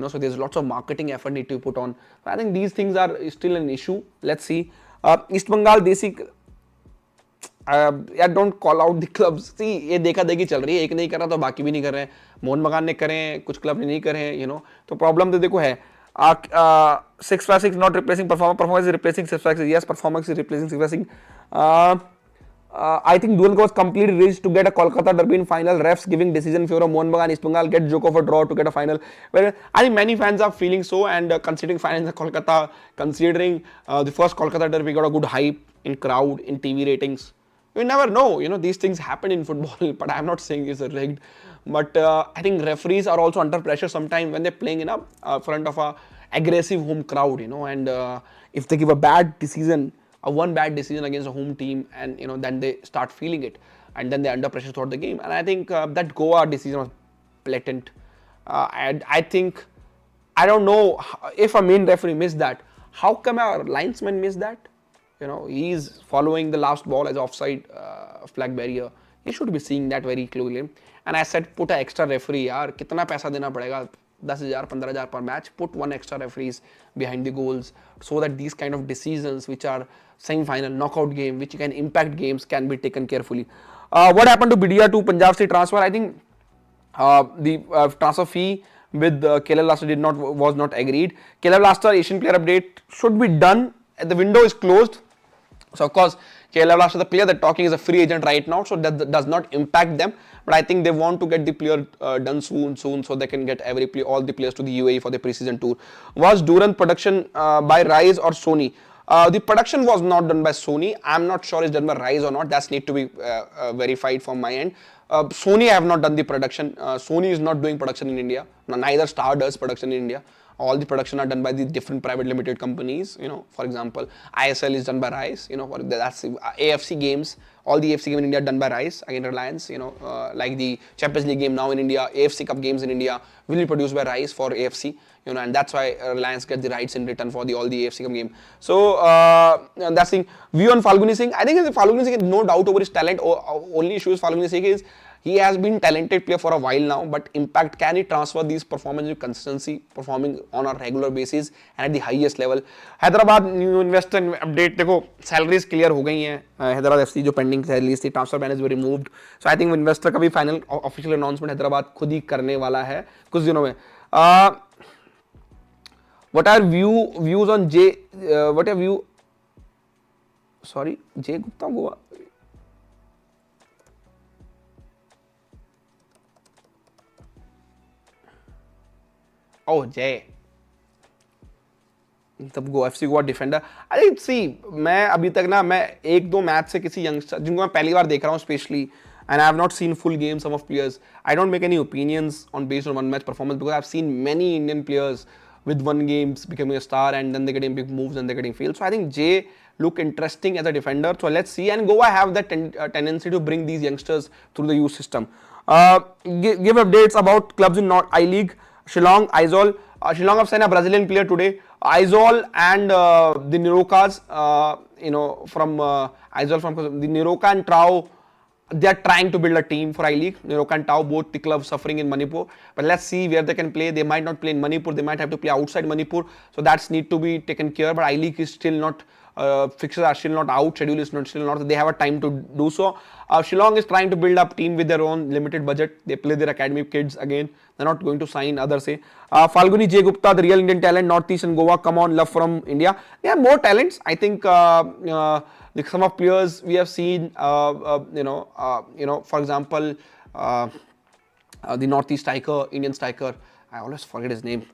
So there's lots of marketing effort need to be put on. I think these things are still an issue. Let's see. East Bengal, Desi. Don't call out the clubs. See, ये देखा देखी चल रही है. एक नहीं कर रहा तो बाकी भी नहीं कर रहे हैं. मोहन बगान ने करें, कुछ क्लब ने नहीं करे, तो प्रॉब्लम तो देखो है. 656 not replacing performance is replacing 656. Yes, performance is replacing 656. I think Duran was completely reached to get a Kolkata derby in final. Refs giving decision in favor of Mohun Bagan. East Bengal get joke of a draw to get a final. Well, I think many fans are feeling so, and considering finals in Kolkata, considering the first Kolkata derby got a good hype in crowd, in TV ratings. You never know, these things happen in football, but I'm not saying it's rigged. But I think referees are also under pressure sometimes when they're playing in a front of a aggressive home crowd, and if they give a bad decision, one bad decision against a home team, and then they start feeling it, and then they're under pressure throughout the game. And I think that Goa decision was blatant. And I think, I don't know if a main referee missed that. How come our linesman missed that? He's following the last ball as offside flag barrier. He should be seeing that very clearly. And I said, put an extra referee. यार कितना पैसा देना पड़ेगा? 10,000, 15,000 per match. Put one extra referees behind the goals, so that these kind of decisions, which are semi-final, knockout game, which can impact games, can be taken carefully. What happened to Bidia to Punjab State transfer? I think the transfer fee with Kerala Blaster was not agreed. Kerala Blaster Asian player update should be done. The window is closed. So of course, Kerala Blaster, the player they're talking, is a free agent right now, so that does not impact them. But I think they want to get the player done soon, so they can get all the players to the UAE for the preseason tour. Was Durant production by Rise or Sony? The production was not done by Sony. I'm not sure it's done by Rise or not. That needs to be verified from my end. Sony have not done the production. Sony is not doing production in India. Neither Star does production in India. All the production are done by the different private limited companies. For example, ISL is done by Rise. That's AFC games. All the AFC games in India are done by Rise, again Reliance. Like the Champions League game now in India, AFC Cup games in India will be produced by Rise for AFC. And that's why Reliance gets the rights in return for all the AFC Cup game. So that's the view on Falguni Singh. I think Falguni Singh, no doubt over his talent. Only issue is Falguni Singh is he has been talented player for a while now, but impact, can he transfer these performance with consistency, performing on a regular basis and at the highest level? Hyderabad new investor update, देखो salaries clear हो गई हैं, Hyderabad FC जो pending salaries थी, transfer ban is removed, so I think investor का भी final official announcement Hyderabad खुद ही करने वाला है कुछ दिनों में. What are views on what are view, sorry, Jay Gupta Goa. Oh, Jay. तब गो एफसी गोवा डिफेंडर. अरे सी, मैं अभी तक ना, मैं एक दो मैच से किसी यंगस्टर जिनको मैं पहली बार देख रहा हूँ specially, and I have not seen full game some of players, I don't make any opinions on based on one match performance, because I've seen many Indian players with one games becoming a star and then they're getting big moves and they're getting failed. So I think Jay look interesting as a defender. So let's see. And Goa have that tendency to bring these youngsters through the youth system. Give updates about clubs in North I League. Shillong, Aizawl. Shillong have signed a Brazilian player today. Aizawl and the Nirokas, from Aizawl, from the Niroka and Trao, they are trying to build a team for I-League. Niroka and Tau, both the clubs suffering in Manipur. But let's see where they can play. They might not play in Manipur. They might have to play outside Manipur. So that's need to be taken care. But I-League is still not, fixtures are still not out. Schedule is still not. They have a time to do so. Shillong is trying to build up team with their own limited budget. They play their academy kids again. They're not going to sign others. Falguni J. Gupta, the real Indian talent, Northeast and Goa. Come on, love from India. They have more talents. I think some of players we have seen, for example, the Northeast striker, Indian striker, I always forget his name.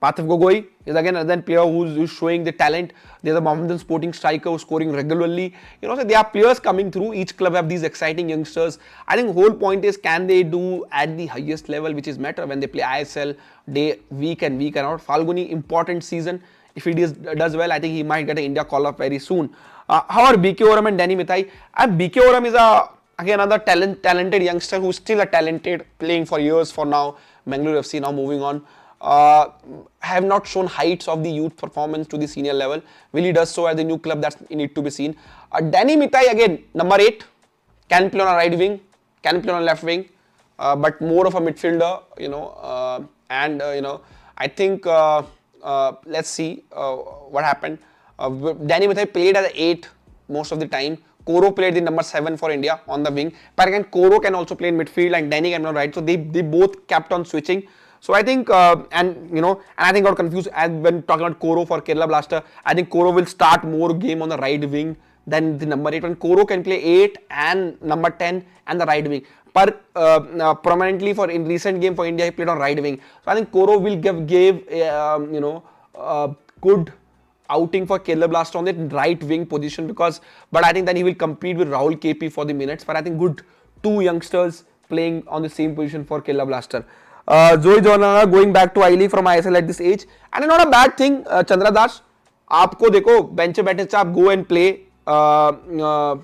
Parthiv Gogoi is again another player who's showing the talent. There's a Mohammedan Sporting striker who's scoring regularly. So there are players coming through. Each club have these exciting youngsters. I think the whole point is, can they do at the highest level, which is matter when they play ISL day, week and week and out. Falguni, important season. If he does well, I think he might get an India call-up very soon. How are BK Oram and Danny Mithai? And BK Oram is again another talented youngster who's still a talented, playing for years for now. Bangalore FC now moving on. Have not shown heights of the youth performance to the senior level. Will he does so at the new club? That's need to be seen. Danny Mithai again, number 8, can play on a right wing, can play on a left wing, but more of a midfielder, I think let's see what happened. Danny Mithai played as 8 most of the time. Koro played the number 7 for India on the wing. But again, Koro can also play in midfield and Danny can be on right. So they both kept on switching. So I think, and I think got confused when talking about Koro for Kerala Blaster. I think Koro will start more game on the right wing than the number 8. When Koro can play 8 and number 10 and the right wing. But prominently for in recent game for India, he played on right wing. So I think Koro will give good outing for Kerala Blaster on that right wing position, but I think then he will compete with Rahul KP for the minutes. But I think good 2 youngsters playing on the same position for Kerala Blaster. Zoe Jonah going back to I-League from ISL at this age, and not a bad thing. Chandra Das, आपको देखो bench पे बैठने से आप go and play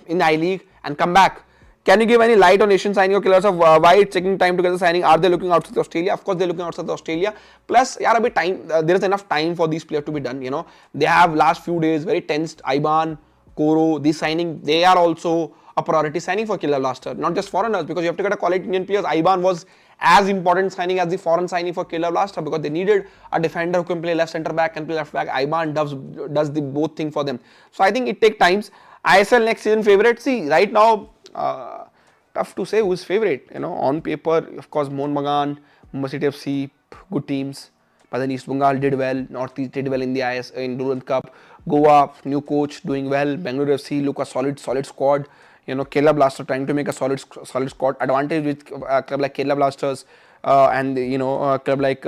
in I-League and come back. Can you give any light on Asian signing or killers of why it's taking time to get the signing? Are they looking outside Australia? Of course, they're looking outside Australia. Plus, a bit time. There is enough time for these players to be done. They have last few days very tensed. Iban, Koro, these signing, they are also a priority signing for Kerala Blaster. Not just foreigners, because you have to get a quality Indian players. Iban was as important signing as the foreign signing for Kerala Blaster, because they needed a defender who can play left centre back and play left back. Iban does the both thing for them. So I think it takes times. ISL next season favorite. See, right now, tough to say who's favorite. On paper, of course, Mohun Bagan, Mumbai City FC, good teams. But then East Bengal did well, Northeast did well in the in Durand Cup. Goa, new coach, doing well. Bangalore FC look a solid squad. Kerala Blaster trying to make a solid squad. Advantage with a club like Kerala Blasters and a club like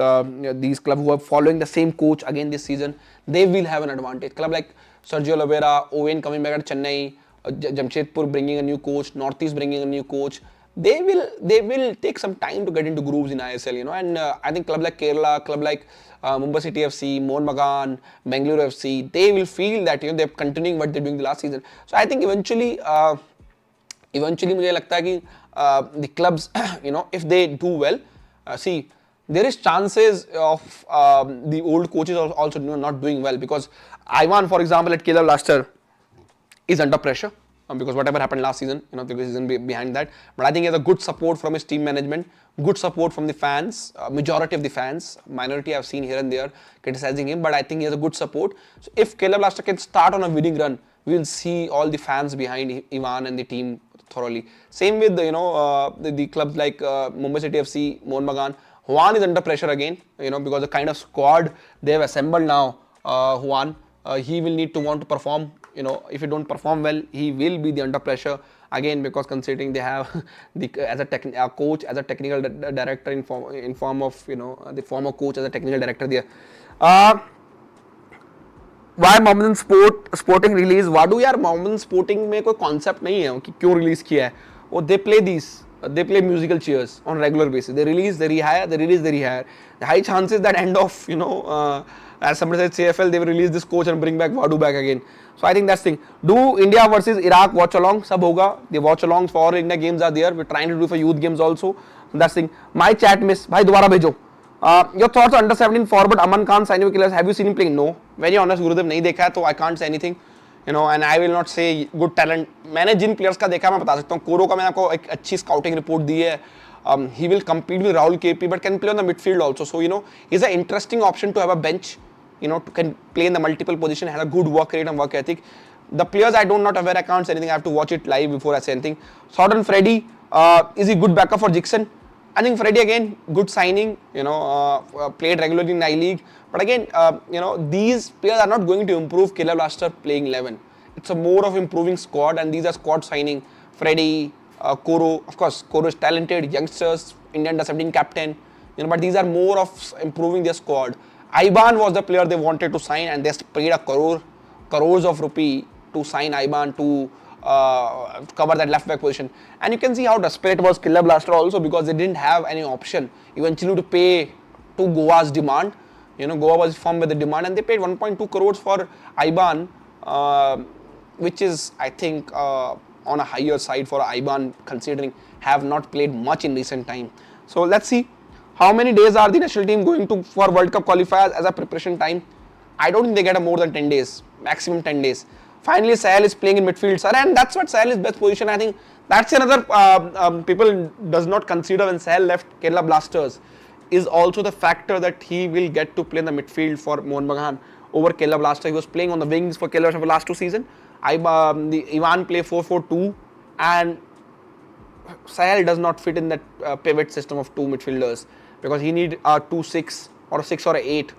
these clubs who are following the same coach again this season. They will have an advantage. Club like Sergio Oliveira, Owen coming back at Chennai, Jamshedpur bringing a new coach, Northeast bringing a new coach. They will take some time to get into grooves in ISL, and I think club like Kerala, club like Mumbai City FC, Mohun Bagan, Bangalore FC, they will feel that they're continuing what they're doing the last season. So I think eventually मुझे लगता है कि the clubs, if they do well, see, there is chances of the old coaches also not doing well, because Ivan, for example, at Kerala Blaster is under pressure. because whatever happened last season, the reason behind that. But I think he has a good support from his team management, good support from the fans, majority of the fans. Minority I've seen here and there criticizing him, but I think he has a good support. So if Kerala Blaster can start on a winning run, we will see all the fans behind Ivan and the team thoroughly. Same with the clubs like Mumbai City FC, Mohun Bagan. Juan is under pressure again, because the kind of squad they have assembled now, Juan, he will need to want to perform. If he don't perform well, he will be under pressure again, because considering they have as a coach, as a technical director in form of the former coach as a technical director there. Why Mohammedan Sporting release? Wadu यार Mohammedan Sporting में कोई concept नहीं है कि क्यों release किया है. वो they play musical chairs on regular basis. They release, they rehire, they release, they rehire. The high chances that end of as somebody said CFL, they will release this coach and bring back Wadu back again. So I think that's the thing. Do India versus Iraq watch along? Sab hoga. The watch alongs for India games are there. We're trying to do for youth games also. That's the thing. My chat miss. Bhai dobara bhejo. Your thoughts on under 17 forward Aman Khan signing with Killers? Have you seen him playing? No. Very honest, Gurudev नहीं देखा है तो I can't say anything. And I will not say good talent. मैंने जिन players का देखा मैं बता सकता हूँ. कोरो का मैंने आपको एक अच्छी scouting report दी है. He will compete with Rahul KP, but can play on the midfield also. So he's an interesting option to have a bench. Can play in the multiple position, has a good work rate and work ethic. The players I don't not aware, I can't say anything. I have to watch it live before I say anything. Sordon Freddy, is he good backup for Jixon? I think Freddy again, good signing, played regularly in I-League. But again, these players are not going to improve Kerala Blaster playing 11. It's a more of improving squad, and these are squad signing. Freddy, Koro, of course, Koro is talented, youngsters, Indian under-17 captain, but these are more of improving their squad. Iban was the player they wanted to sign, and they paid crores of rupee to sign Iban to cover that left back position. And you can see how desperate was Kerala Blaster also, because they didn't have any option eventually to pay to Goa's demand. Goa was firm with the demand, and they paid 1.2 crores for Iban, which is, I think, on a higher side for Iban, considering have not played much in recent time. So let's see. How many days are the national team going to for World Cup qualifiers as a preparation time? I don't think they get more than 10 days, maximum 10 days. Finally, Sahel is playing in midfield, sir, and that's what Sahel is best position. I think that's another people does not consider when Sahel left Kerala Blasters is also the factor that he will get to play in the midfield for Mohun Bagan over Kerala Blaster. He was playing on the wings for Kerala Blaster for the last 2 seasons. The Ivan play 4-4-2, and Sahel does not fit in that pivot system of 2 midfielders, because he need a 2-6 or a 6 or a 8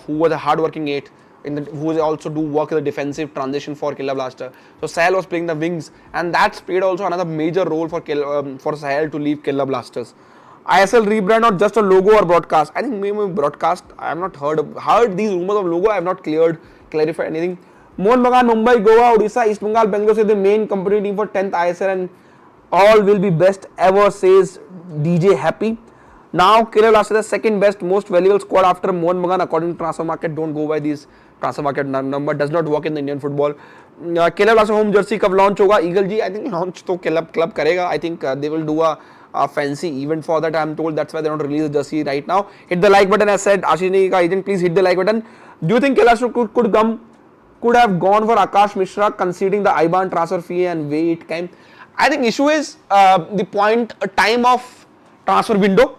who was a hard-working 8 who will also do work in the defensive transition for Kerala Blaster. So Sahel was playing the wings, and that's played also another major role for Sahel to leave Kerala Blasters. ISL rebrand or just a logo or broadcast? I think maybe broadcast. I have not heard these rumors of logo. I have not clarified anything. Mohun Bagan, Mumbai, Goa, Odisha, East Bengal, Bangalore say the main competitive team for 10th ISL, and all will be best ever, says DJ Happy. Now Kerala Blaster is the second best most valuable squad after Mohun Bagan according to transfer market. Don't go by these transfer market number, does not work in the Indian football. Kerala Blaster home jersey कब launch होगा? Eagle ji, I think launch तो club करेगा. I think they will do a fancy event for that. I am told that's why they don't release the jersey right now. Hit the like button, as said Ashish Negi ka agent. Please hit the like button. Do you think Kerala Blaster could have gone for Akash Mishra considering the IBAN transfer fee and way it came? I think issue is the time of transfer window.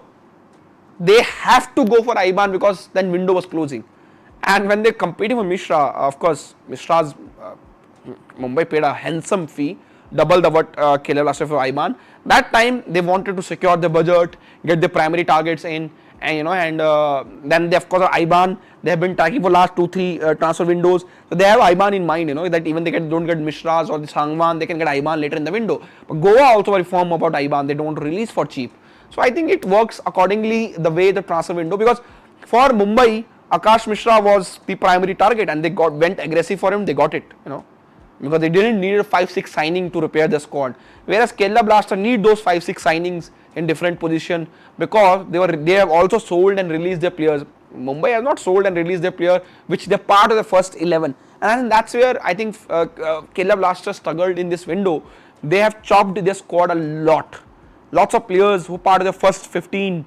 They have to go for IBAN because then window was closing, and when they competing with Mishra, of course Mishra's Mumbai paid a handsome fee, double the what Kerala Blaster for IBAN. That time they wanted to secure the budget, get the primary targets in, and then they, of course, IBAN they have been tracking for last 2-3 transfer windows, so they have IBAN in mind, that even they don't get Mishras or the Sangwan, they can get IBAN later in the window. But Goa also very firm about IBAN, they don't release for cheap. So I think it works accordingly the way the transfer window, because for Mumbai, Akash Mishra was the primary target, and they went aggressive for him. They got it, because they didn't need a 5-6 signing to repair the squad. Whereas Kerala Blaster need those 5-6 signings in different position, because they have also sold and released their players. Mumbai has not sold and released their player, which they're part of the first 11, and that's where I think Kerala Blaster struggled in this window. They have chopped their squad a lot. Lots of players who part of the first 15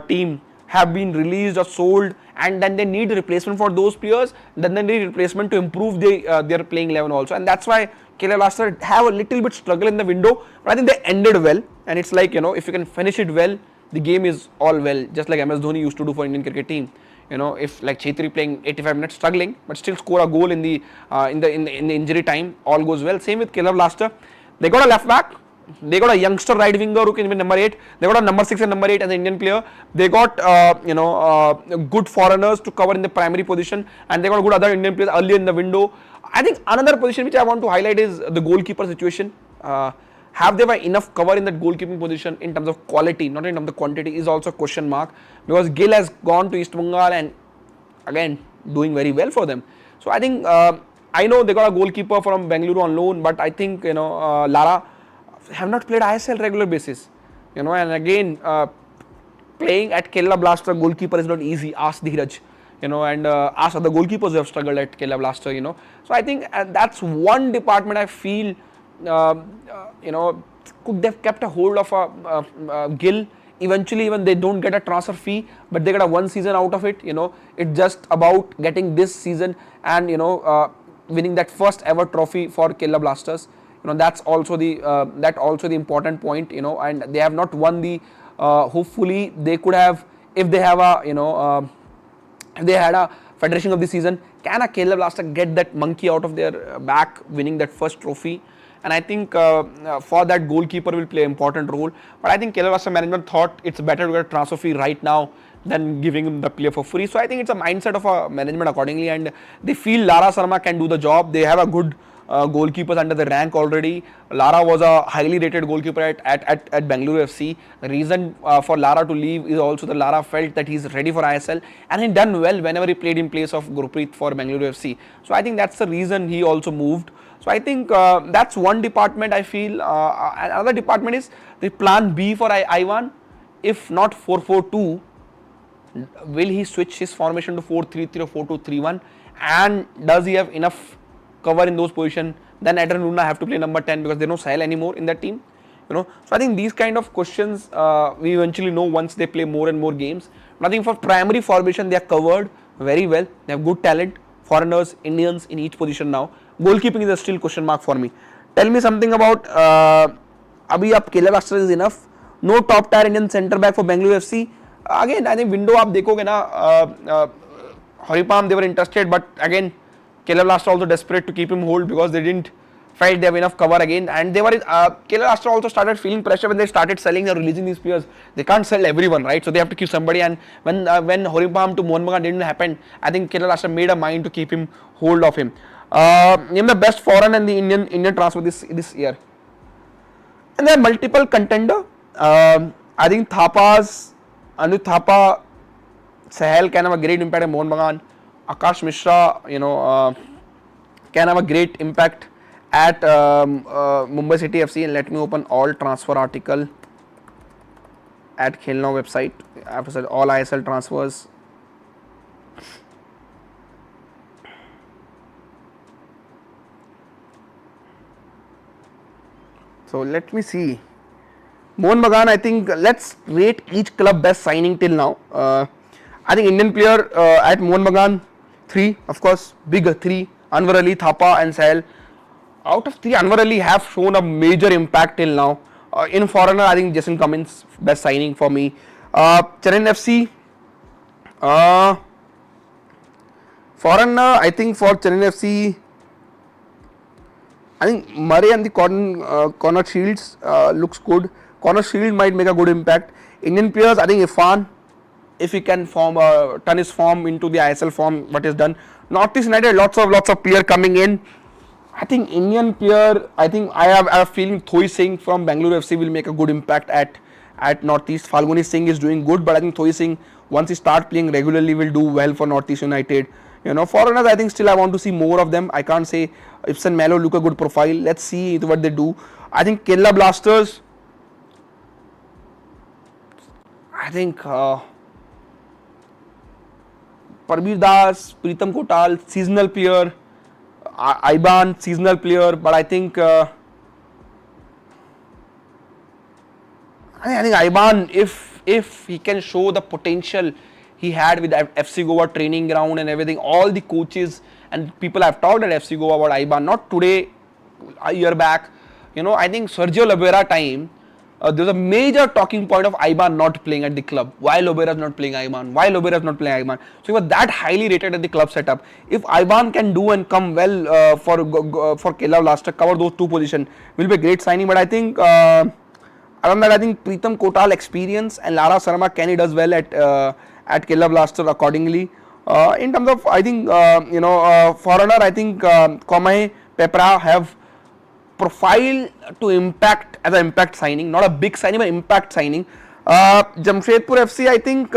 team have been released or sold, and then they need replacement for those players. Then they need replacement to improve their playing 11 also, and that's why Kerala Blaster have a little bit struggle in the window. But I think they ended well, and it's like, if you can finish it well, the game is all well. Just like MS Dhoni used to do for Indian cricket team. If like Chhetri playing 85 minutes struggling, but still score a goal in the injury time, all goes well. Same with Kerala Blaster. They got a left back. They got a youngster right winger who can be number 8. They got a number 6 and number 8 as an Indian player. They got good foreigners to cover in the primary position, and they got good other Indian players early in the window. I think another position which I want to highlight is the goalkeeper situation. Have they enough cover in that goalkeeping position in terms of quality, not in terms of quantity, is also a question mark, because Gill has gone to East Bengal and again doing very well for them. So I think I know they got a goalkeeper from Bengaluru on loan, but I think Lara have not played ISL regular basis, and again playing at Kerala Blaster goalkeeper is not easy. Ask Dheeraj, and ask other goalkeepers who have struggled at Kerala Blaster, So I think that's one department I feel could have kept a hold of Gill. Eventually, even they don't get a transfer fee, but they get a 1 season out of it. It's just about getting this season and winning that first ever trophy for Kerala Blasters. That's also the important point. And they have not won the. Hopefully, they could have, if they have a if they had a Federation of the season. Can a Kerala Blaster get that monkey out of their back, winning that first trophy? And I think for that, goalkeeper will play an important role. But I think Kerala Blaster management thought it's better to get a transfer fee right now than giving him the player for free. So I think it's a mindset of a management accordingly, and they feel Lara Sharma can do the job. They have a good goalkeepers under the rank already. Lara was a highly rated goalkeeper at Bengaluru FC. The reason for Lara to leave is also that Lara felt that he's ready for ISL, and he done well whenever he played in place of Gurpreet for Bengaluru FC. So I think that's the reason he also moved. So I think that's one department I feel. Another department is the plan B for Ivan. If not 4-4-2, will he switch his formation to 4-3-3 or 4-2-3-1? And does he have enough cover in those positions? Then Adrian Luna have to play number 10 because there's no Sahel anymore in that team. So I think these kind of questions we eventually know once they play more and more games. Nothing for primary formation, they are covered very well. They have good talent, foreigners, Indians in each position now. Goalkeeping is a still question mark for me. Tell me something about Abhi up Kerala Blaster is enough. No top tier Indian centre back for Bengaluru FC. Again, I think window आप देखोगे ना, Haripam they were interested, but again Kerala Blaster also desperate to keep him hold because they didn't felt they have enough cover again, and they were Kerala Blaster also started feeling pressure when they started selling or releasing these players. They can't sell everyone, right? So they have to keep somebody, and when Haripam to Mohan Bagan didn't happen, I think Kerala Blaster made a mind to keep him hold of him. Name the best foreign and the Indian transfer this year. And there are multiple contender. I think Anu Thapa, Sahel can have a great impact at Mohan Bagan. Akash Mishra, can have a great impact at Mumbai City FC. And let me open all transfer article at Khelna website. I have to say all ISL transfers. So let me see. Mohan Bagan, I think let's rate each club best signing till now. I think Indian player at Mohan Bagan, 3, of course, big 3, Anwar Ali, Thapa and Sahel. Out of 3, Anwar Ali have shown a major impact till now. In foreigner, I think Jason Cummins, best signing for me. Chennai FC, foreigner, I think for Chennai FC, I think Murray and the corner Shields looks good. Corner Shield might make a good impact. Indian players, I think Irfan, if he can turn his form into the ISL form, what is done. Northeast United, lots of player coming in. I think Indian player, I think I have a feeling Thoi Singh from Bengaluru FC will make a good impact at Northeast. Falguni Singh is doing good, but I think Thoi Singh, once he start playing regularly, will do well for Northeast United. Foreigners, I think still I want to see more of them. I can't say Ibsen Melo look a good profile. Let's see what they do. I think Kerala Blasters, I think Parveer Das, Pritam Kotal, seasonal player, Iban, seasonal player, but I think I think Iban, if if he can show the potential he had with FC Goa training ground and everything, all the coaches and people have talked at FC Goa about Aiban, not today, a year back. I think Sergio Lobera time, there's a major talking point of Aiban not playing at the club. Why Lobera is not playing Aiban? Why Lobera is not playing Aiban? So he was that highly rated at the club setup. If Aiban can do and come well for Kerala Blaster, cover those two positions, will be a great signing. But I think around that, I think Pritam Kotal experience and Lara Sharma Kenny does well at Kerala Blaster accordingly. In terms of, I think foreigner, I think Komai Pepra have profile to impact as an impact signing, not a big signing but impact signing. Jamshedpur FC, I think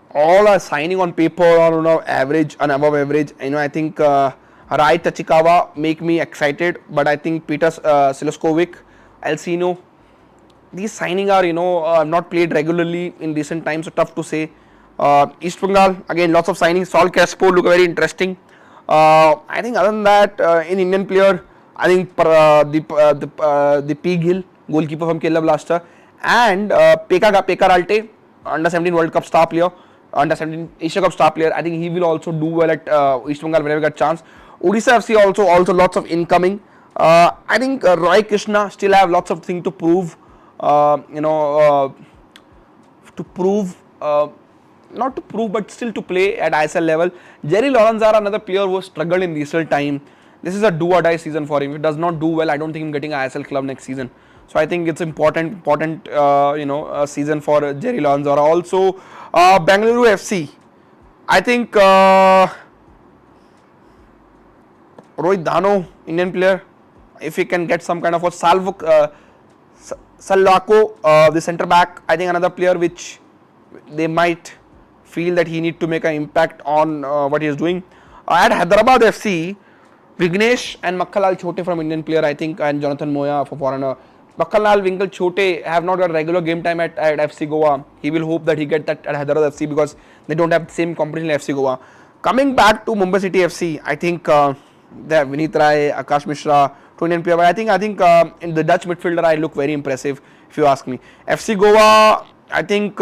all are signing on paper or average and above average. I think Rai Tachikawa make me excited, but I think Peter Siloskovic, Alcino, these signing are not played regularly in recent times, so tough to say. East Bengal, again lots of signings. Saul Crespo look very interesting. I think other than that, in Indian player, I think the Pig Hill, goalkeeper from Kerala Blaster, and Pekka Ralte, under 17 World Cup star player, under 17 Asia Cup star player. I think he will also do well at East Bengal whenever he gets chance. Odisha FC also lots of incoming. I think Roy Krishna still have lots of things to prove. Not to prove, but still to play at ISL level. Jerry Lorenzo, another player who struggled in recent time. This is a do or die season for him. If he does not do well, I don't think he's getting an ISL club next season. So I think it's important season for Jerry Lorenzo. Also, Bengaluru FC. I think Rohit Dano, Indian player, if he can get some kind of a Salvako, the centre back, I think another player which they might feel that he need to make an impact on what he is doing. At Hyderabad FC, Vignesh and Makhalal Chote from Indian player, I think, and Jonathan Moya for foreigner. Makhalal Winkle Chote have not got regular game time at FC Goa. He will hope that he get that at Hyderabad FC because they don't have the same competition in FC Goa. Coming back to Mumbai City FC, I think they have Vineet Rai, Akash Mishra, two Indian player. But I think in the Dutch midfielder, I look very impressive if you ask me. FC Goa, I think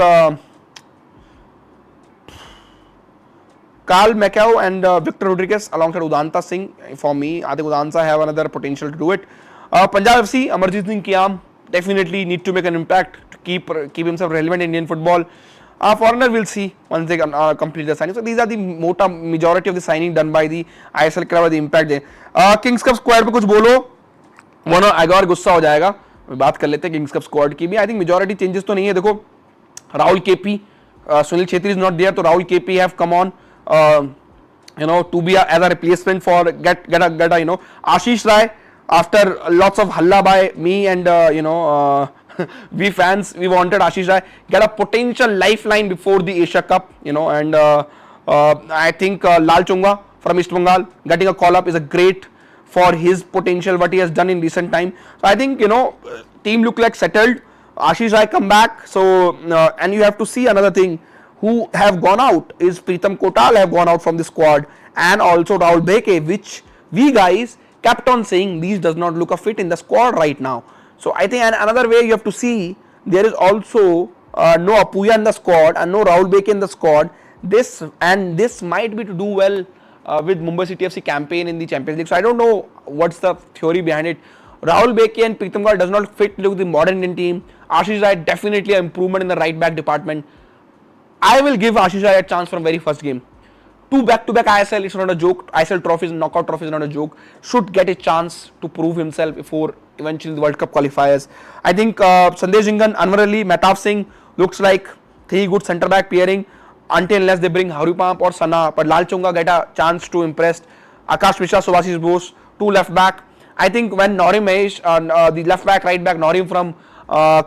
Carl Macau and Victor Rodriguez alongside Udanta Singh. For me, I think Udanta have another potential to do it. Punjab FC, Amarjeet Singh Kiam definitely need to make an impact to keep himself relevant in Indian football. Foreigner will see once they complete the signing. So these are the majority of the signing done by the ISL club, the impact there. Kings Cup squad पे कुछ बोलो, वो ना अगर गुस्सा हो जाएगा. बात कर लेते हैं Kings Cup squad की भी. I think majority changes तो नहीं है. देखो, Rahul KP, Sunil Chhetri is not there, तो Rahul KP have come on. To be as a replacement for get Ashish Rai, after lots of halla by me and we fans, we wanted Ashish Rai get a potential lifeline before the Asia Cup, and I think Lal Chunga from East Bengal getting a call up is a great for his potential what he has done in recent time. So I think team look like settled. Ashish Rai come back, so and you have to see another thing. Who have gone out is Pritam Kotal have gone out from the squad, and also Rahul Beke, which we guys kept on saying these does not look a fit in the squad right now. So I think another way you have to see, there is also no Apuya in the squad and no Rahul Beke in the squad. This might be to do well with Mumbai City FC campaign in the Champions League. So I don't know what's the theory behind it. Rahul Beke and Pritam Kotal does not fit with the modern Indian team. Ashish Rai definitely an improvement in the right back department. I will give Ashish Rai a chance from very first game. 2 back-to-back ISL, it's not a joke. ISL trophies, knockout trophies is not a joke. Should get a chance to prove himself before eventually the World Cup qualifiers. I think Sandesh Jingan, Anwar Ali, Mehtab Singh looks like 3 good centre back pairing until unless they bring Harupamp or Sana. But Lal Chunga get a chance to impress. Akash Mishra, Subhashish Bose, 2 left back. I think when Norim Mahesh, the left back, right back, Norim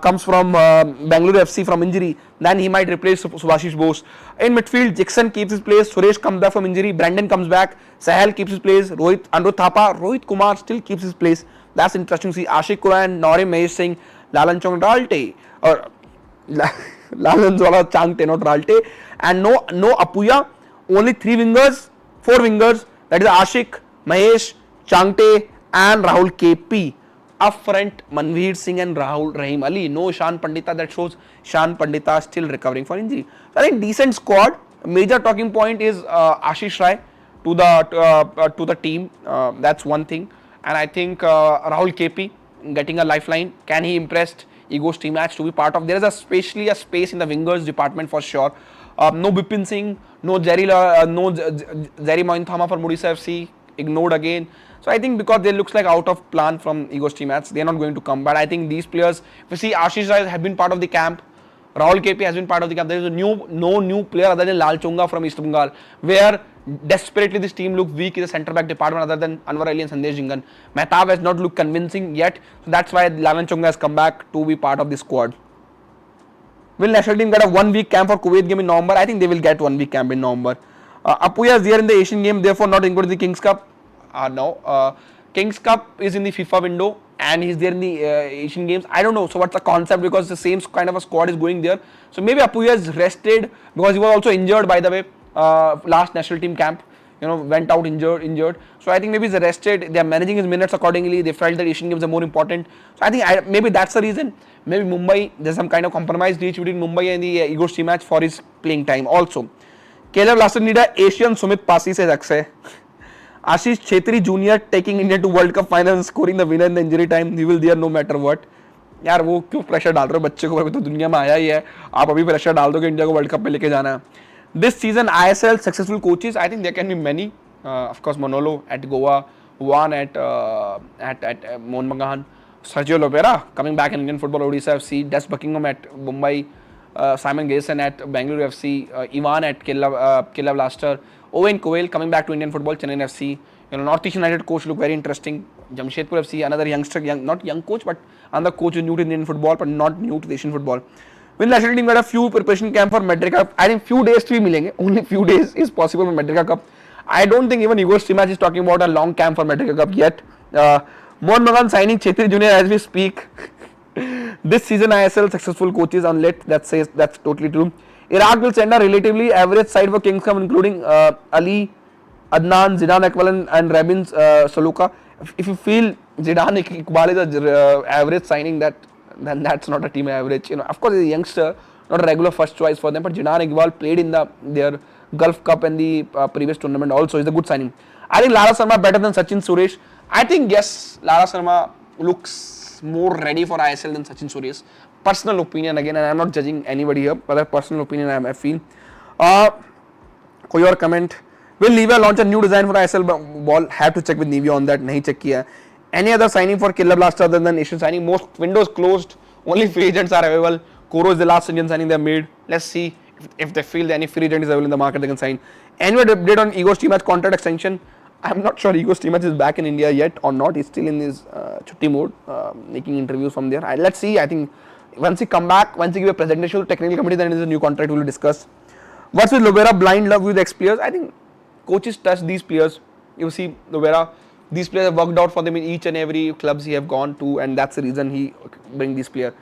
comes from Bengaluru FC from injury, then he might replace Subhashish Bose. In midfield, Jackson keeps his place, Suresh comes back from injury, Brandon comes back, Sahel keeps his place, Anirudh Thapa, Rohit Kumar still keeps his place. That's interesting to see. Ashik Kuran, Norim Mahesh Singh, Lalan Chongdalte, or Lalan Zola Changte, not Ralte, and no Apuya, only 4 wingers, that is Ashik, Mahesh, Changte and Rahul KP. Up front, Manveer Singh and Rahul Rahim Ali. No Ishan Pandita. That shows Ishan Pandita still recovering for injury. So I think decent squad. Major talking point is Ashish Rai to the team. That's one thing. And I think Rahul KP getting a lifeline. Can he impress Igor Stimac to be part of? There is especially a space in the wingers department for sure. No Bipin Singh, no Jerry Mointhama for Mudisa FC, ignored again. So I think because they looks like out of plan from Igor Stimac, they are not going to come. But I think these players, if you see Ashish Rai have been part of the camp, Rahul KP has been part of the camp. There is no new player other than Lal Chunga from East Bengal, where desperately this team looked weak in the centre back department other than Anwar Ali and Sandesh Jingan. Mehtab has not looked convincing yet, so that's why Lalan Chunga has come back to be part of the squad. Will national team get a 1 week camp for Kuwait game in November? I think they will get 1 week camp in November. Apuya is there in the Asian game, therefore not included in the Kings Cup. No. Kings Cup is in the FIFA window and he's there in the Asian games. I don't know. So what's the concept, because the same kind of a squad is going there. So maybe Apuya is rested because he was also injured, by the way, last national team camp. Went out injured. So I think maybe he's rested. They are managing his minutes accordingly. They felt that Asian games are more important. So I think maybe that's the reason. Maybe Mumbai, there's some kind of compromise reached between Mumbai and the Igor Stimac for his playing time also. Caleb Lasser need a Asian Sumit Pasi, says Akshay. Ashish Chhetri Jr. taking India to World Cup final and scoring the winner in the injury time. He will there no matter what. यार वो क्यों pressure डाल रहे हो बच्चे को, अभी तो दुनिया में आया ही है, आप अभी प्रेशर डाल दो कि इंडिया को वर्ल्ड कप में लेके जाना है. This season ISL successful coaches, I think there can be many. Of course Manolo at Goa, Juan at Mohun Bagan, Sergio Lopera coming back in Indian football, Odisha FC, Des Buckingham at Mumbai, Simon Gayson at Bangalore FC, Ivan at Kerala Blaster, Owen Coyle coming back to Indian football, Chennai FC. Northeast United coach look very interesting. Jamshedpur FC, another youngster, not young coach, but another coach who new to Indian football, but not new to the Asian football. Will national team got a few preparation camp for Madrid Cup? I think few days to milenge. Only few days is possible for Madrid Cup. I don't think even Igor Stimac is talking about a long camp for Madrid Cup yet. Mohun Bagan signing Chhetri Jr. as we speak. This season ISL successful coaches unlit. That's totally true. Iraq will send a relatively average side for Kings Cup, including Ali, Adnan, Zidane Iqbal and Rabin Saluka. If you feel Zidane Iqbal is a average signing, then that's not a team average. Of course he's a youngster, not a regular first choice for them, but Zidane Iqbal played in their Gulf Cup and the previous tournament also. Is a good signing. I think Lara Sharma better than Sachin Suresh. I think yes, Lara Sharma looks more ready for ISL than Sachin Suresh. Personal opinion again, and I'm not judging anybody here, but a personal opinion I feel. Koi aur comment? Will Nivea launch a new design for ISL ball? Have to check with Nivea on that. Nahi check kiya. Any other signing for Killer Blaster other than Asian signing? Most windows closed. Only free agents are available. Koro is the last Indian signing they have made. Let's see if they feel that any free agent is available in the market, they can sign. Any update on Igor Stimac contract extension? I'm not sure Igor Stimac is back in India yet or not. He's still in his chutti mode, making interviews from there. Let's see. I think once he come back, once he give a presentation to the technical committee, then it is a new contract we will discuss. What's with Lobera blind love with ex-players? I think coaches trust these players. You see Lobera, these players have worked out for them in each and every clubs he have gone to, and that's the reason he bring these players.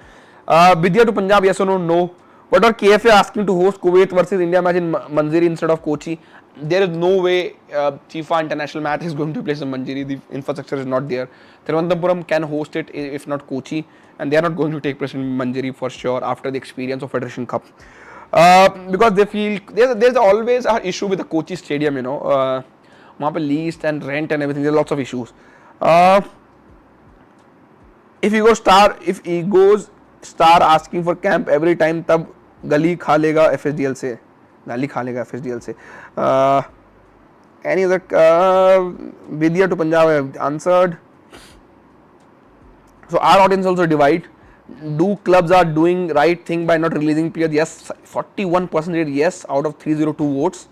Vidya to Punjab, yes or no? No. What are KFA asking to host Kuwait versus India match in Manjeri instead of Kochi? There is no way FIFA international match is going to place in Manjeri. The infrastructure is not there. Thiruvananthapuram can host it if not Kochi, and they are not going to take place in Manjeri for sure after the experience of Federation Cup. Because they feel there's always an issue with the Kochi stadium, वहाँ पे lease and rent and everything. There are lots of issues. If Igor Star asking for camp every time, तब गली खा लेगा FSDL से. गाली खा लेगा FSDL से. Any other Vidya to Punjab I have answered. So our audience also divide. Do clubs are doing right thing by not releasing players? Yes, 41% yes out of 302 votes.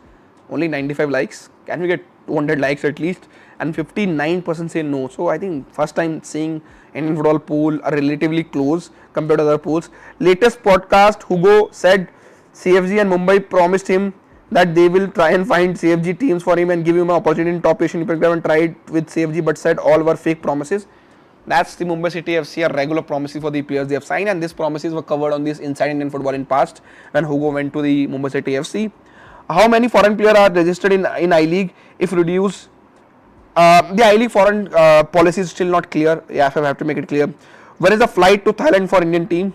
Only 95 likes. Can we get 200 likes at least? And 59% say no. So I think first time seeing Indian football pool are relatively close compared to other pools. Latest podcast, Hugo said CFG and Mumbai promised him that they will try and find CFG teams for him and give him an opportunity in top Asian program, and tried with CFG but said all were fake promises. That's the Mumbai City FC, a regular promises for the players they have signed, and these promises were covered on this Inside Indian Football in past when Hugo went to the Mumbai City FC. How many foreign players are registered in I-League if reduce The I-League foreign policy is still not clear. Yeah, I have to make it clear. When is the flight to Thailand for Indian team?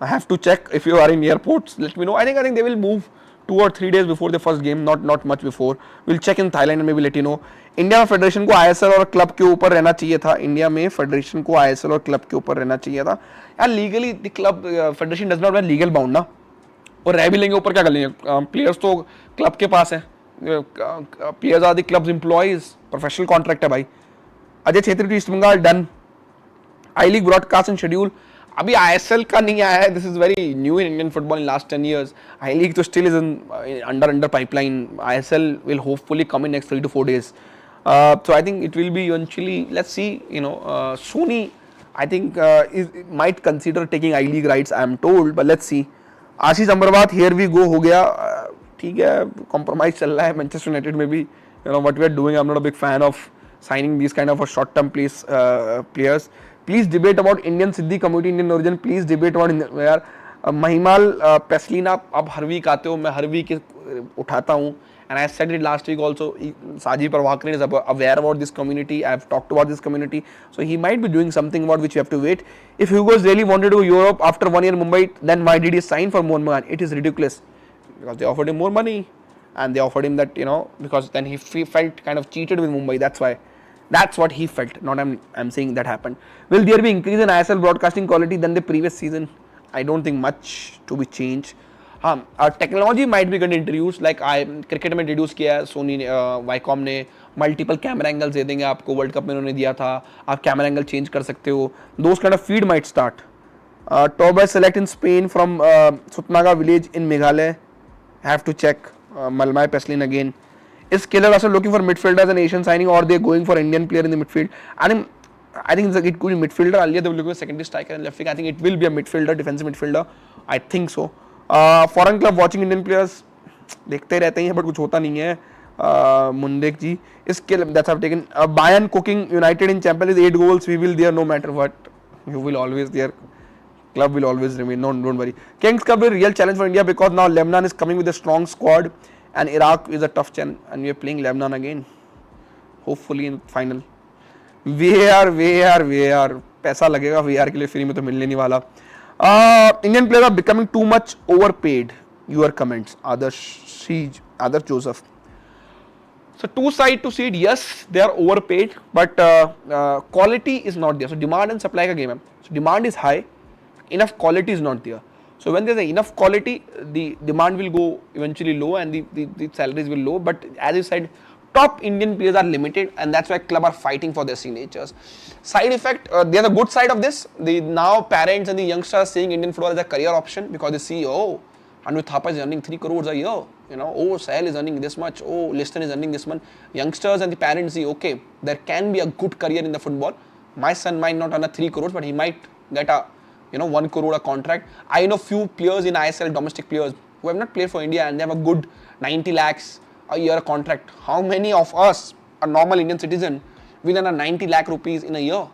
I have to check. If you are in airports, let me know. I think they will move 2 or 3 days before the first game, not much before. We'll check in Thailand and maybe let you know. India में federation को ISL और club के ऊपर रहना चाहिए था. India में federation को आईएसएल और क्लब के ऊपर रहना चाहिए था. यार legally the club federation does not have legal bound ना. और रह भी लेंगे ऊपर क्या कर लेंगे. प्लेयर्स तो क्लब के पास है. Players are the clubs employees. Professional contract है भाई. Ajay Chhetri to East Bengal done. I league broadcast and schedule अभी आईएसएल का नहीं आया है. This is very new in Indian football in last 10 years. I league तो still is under pipeline. ISL will hopefully come in next 3 to 4 days. So I think it will be eventually. Let's see. Sony I think might consider taking I-League rights. I am told, but let's see. Ashish Amarwat here we go हो गया. ठीक है, compromise चल रहा है Manchester United में भी. What we are doing. I'm not a big fan of signing these kind of short-term players. Please debate about Indian Siddhi community, Indian origin. Please debate about यार महिमाल पेसलिना. अब हर वीक आते हो, मैं हर वीक उठाता हूँ. And I said it last week also. Saji Parwakar is aware about this community. I have talked about this community, so he might be doing something about which you have to wait. If Hugo's really wanted to go Europe after 1 year Mumbai, then why did he sign for more money? It is ridiculous because they offered him more money, and they offered him that because then he felt kind of cheated with Mumbai. That's why. That's what he felt. Not I'm saying that happened. Will there be increase in ISL broadcasting quality than the previous season? I don't think much to be changed. Technology might भी gate introduce. Like cricket में introduce किया है सोनी ने, Viacom ने. Multiple camera angles दे देंगे आपको. World cup में उन्होंने दिया था. आप कैमरा एंगल चेंज कर सकते हो. Those kind of feed might start. Top by select in Spain from Sutnga village in Meghalaya. Have to check. Malmai Peslin again. Is Keller also looking for midfielders and Asian signing, or they going for Indian player in the midfield? I think it could be midfielder. Earlier they were looking for secondary striker and left wing. I think it will be a midfielder, defensive midfielder. I think so. Foreign club watching Indian players. देखते रहते हैं but कुछ होता नहीं है. मुंडेक जी. इसके that's have taken. Bayern cooking United in Champions League 8 goals. We will there no matter what. You will always there. Club will always remain. No, don't worry. Kings Cup will be a real challenge for India because now Lebanon is coming with a strong squad. And Iraq is a tough challenge, and we are playing Lebanon again. Hopefully in final. VAR. पैसा लगेगा VAR के लिए, free में तो मिलने नहीं वाला. Indian players are becoming too much overpaid. Your comments, Adarsh Joseph. So two side to see it. Yes, they are overpaid, but quality is not there. So demand and supply का game है. So demand is high, enough quality is not there. So when there's enough quality, the demand will go eventually low and the salaries will low. But as you said, top Indian players are limited, and that's why club are fighting for their signatures. Side effect, there's a good side of this. The now parents and the youngsters are seeing Indian football as a career option because they see, Anu Thapa is earning 3 crores a year. Sahel is earning this much. Liston is earning this much. Youngsters and the parents see, okay, there can be a good career in the football. My son might not earn 3 crores, but he might get a 1 crore a contract. I know few players in ISL, domestic players, who have not played for India and they have a good 90 lakhs a year contract. How many of us, a normal Indian citizen, will earn a 90 lakh rupees in a year?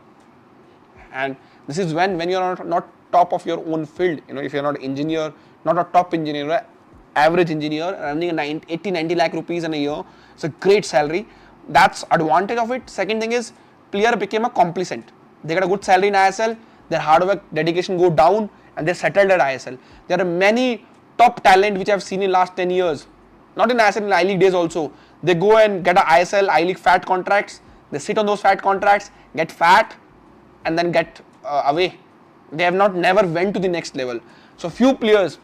And this is when you are not top of your own field. If you are not engineer, not a top engineer, average engineer, earning 80-90 lakh rupees in a year, it's a great salary. That's advantage of it. Second thing is, player became a complacent. They got a good salary in ISL. Their hard work, dedication go down, and they settled at ISL. There are many top talent which I've seen in last 10 years. Not in ISL, in I-League days also. They go and get a ISL, I-League fat contracts. They sit on those fat contracts, get fat, and then get away. They have never went to the next level. So few players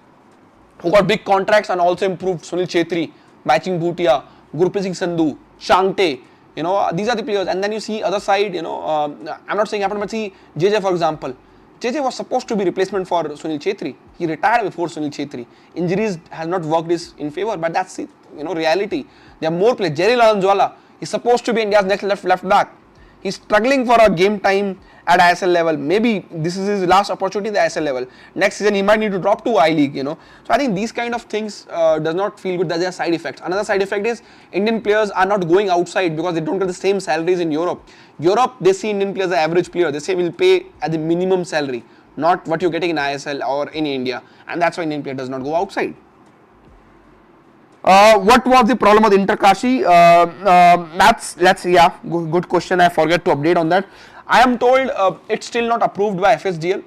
who got big contracts and also improved. Sunil Chhetri, Baching Bhutia, Gurpreet Singh Sandhu, Shangte. These are the players. And then you see other side, I'm not saying happened, but see JJ for example. JJ was supposed to be replacement for Sunil Chhetri. He retired before Sunil Chhetri. Injuries has not worked in favor, but that's reality. There are more players. Jerry Lalanjwala is supposed to be India's next left back. He's struggling for a game time at ISL level. Maybe this is his last opportunity at the ISL level. Next season he might need to drop to I-League, So I think these kind of things does not feel good. There's a side effect. Another side effect is Indian players are not going outside because they don't get the same salaries in Europe. Europe, they see Indian players as average player. They say we'll pay at the minimum salary, not what you're getting in ISL or in India. And that's why Indian player does not go outside. What was the problem of the Interkashi? Good question. I forget to update on that. I am told it's still not approved by FSDL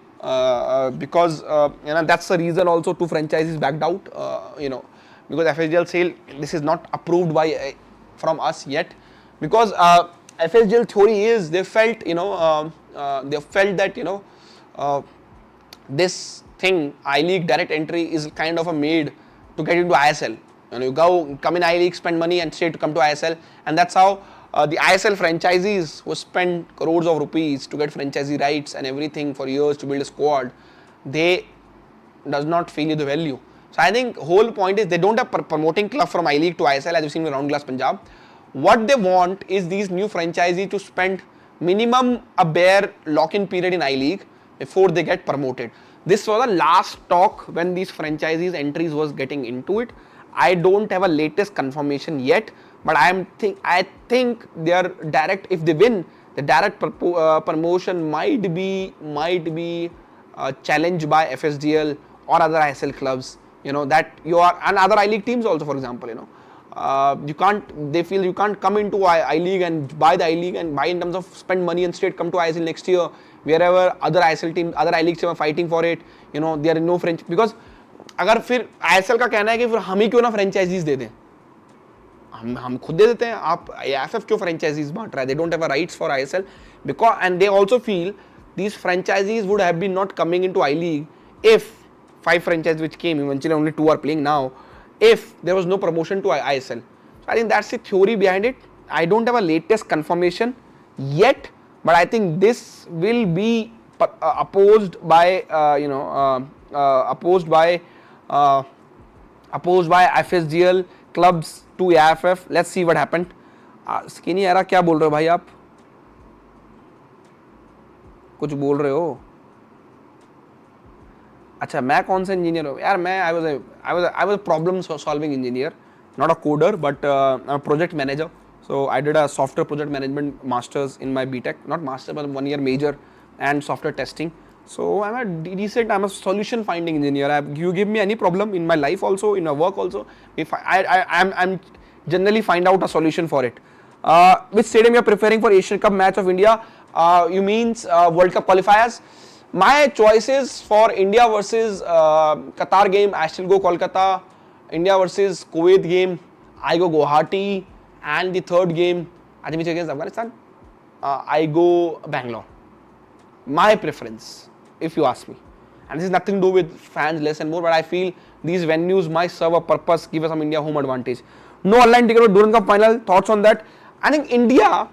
because that's the reason also two franchises backed out. Because FSDL say this is not approved by from us yet, because FSDL theory is they felt that this thing I-League direct entry is kind of a made to get into ISL. You come in I-League, spend money and straight to come to ISL, and that's how the ISL franchisees who spend crores of rupees to get franchisee rights and everything for years to build a squad, they does not feel the value. So I think whole point is they don't have promoting club from I-League to ISL as you've seen with Round Glass Punjab. What they want is these new franchisees to spend minimum a bare lock-in period in I-League before they get promoted. This was the last talk when these franchisees entries was getting into it. I don't have a latest confirmation yet, but I think their direct, if they win, the direct promotion might be challenged by FSDL or other ISL clubs. That you are, and other I-League teams also, for example. They feel you can't come into I-League and buy the I-League and buy in terms of spend money and straight come to ISL next year, wherever other ISL teams, other I-League teams are fighting for it. There are no French, because अगर फिर ISL का कहना है कि फिर हम ही क्यों ना फ्रेंचाइजीज दे दें, हम खुद दे देते हैं, आप AFF क्यों फ्रेंचाइजीज बांट रहा है? They don't have a rights for ISL because, and they also feel these franchisees would have been not coming into I-League if 5 franchises which came, eventually only 2 are playing now, if there was no promotion to ISL. So I think that's the theory behind it. I don't have a latest confirmation yet, but I think this will be opposed by FSGL clubs to AFF. Let's see what happened. Skinny era क्या बोल रहे हो भाई आप? कुछ बोल रहे हो? अच्छा, मैं कौन सा इंजीनियर हूँ यार? मैं I was a problem solving engineer, not a coder, but a project manager. So I did a software project management masters in my BTech, not master but 1 year major, and software testing. So I'm a solution finding engineer. You give me any problem in my life also, in my work also, if I'm generally find out a solution for it. Which stadium you are preferring for Asian Cup match of India? You means World Cup qualifiers? My choices for India versus Qatar game, I still go Kolkata. India versus Kuwait game, I go Guwahati. And the third game, I think which against Afghanistan, I go Bangalore. My preference, if you ask me. And this is nothing to do with fans less and more, but I feel these venues might serve a purpose, give us some India home advantage. No online ticket for Durand Cup final, thoughts on that? I think India,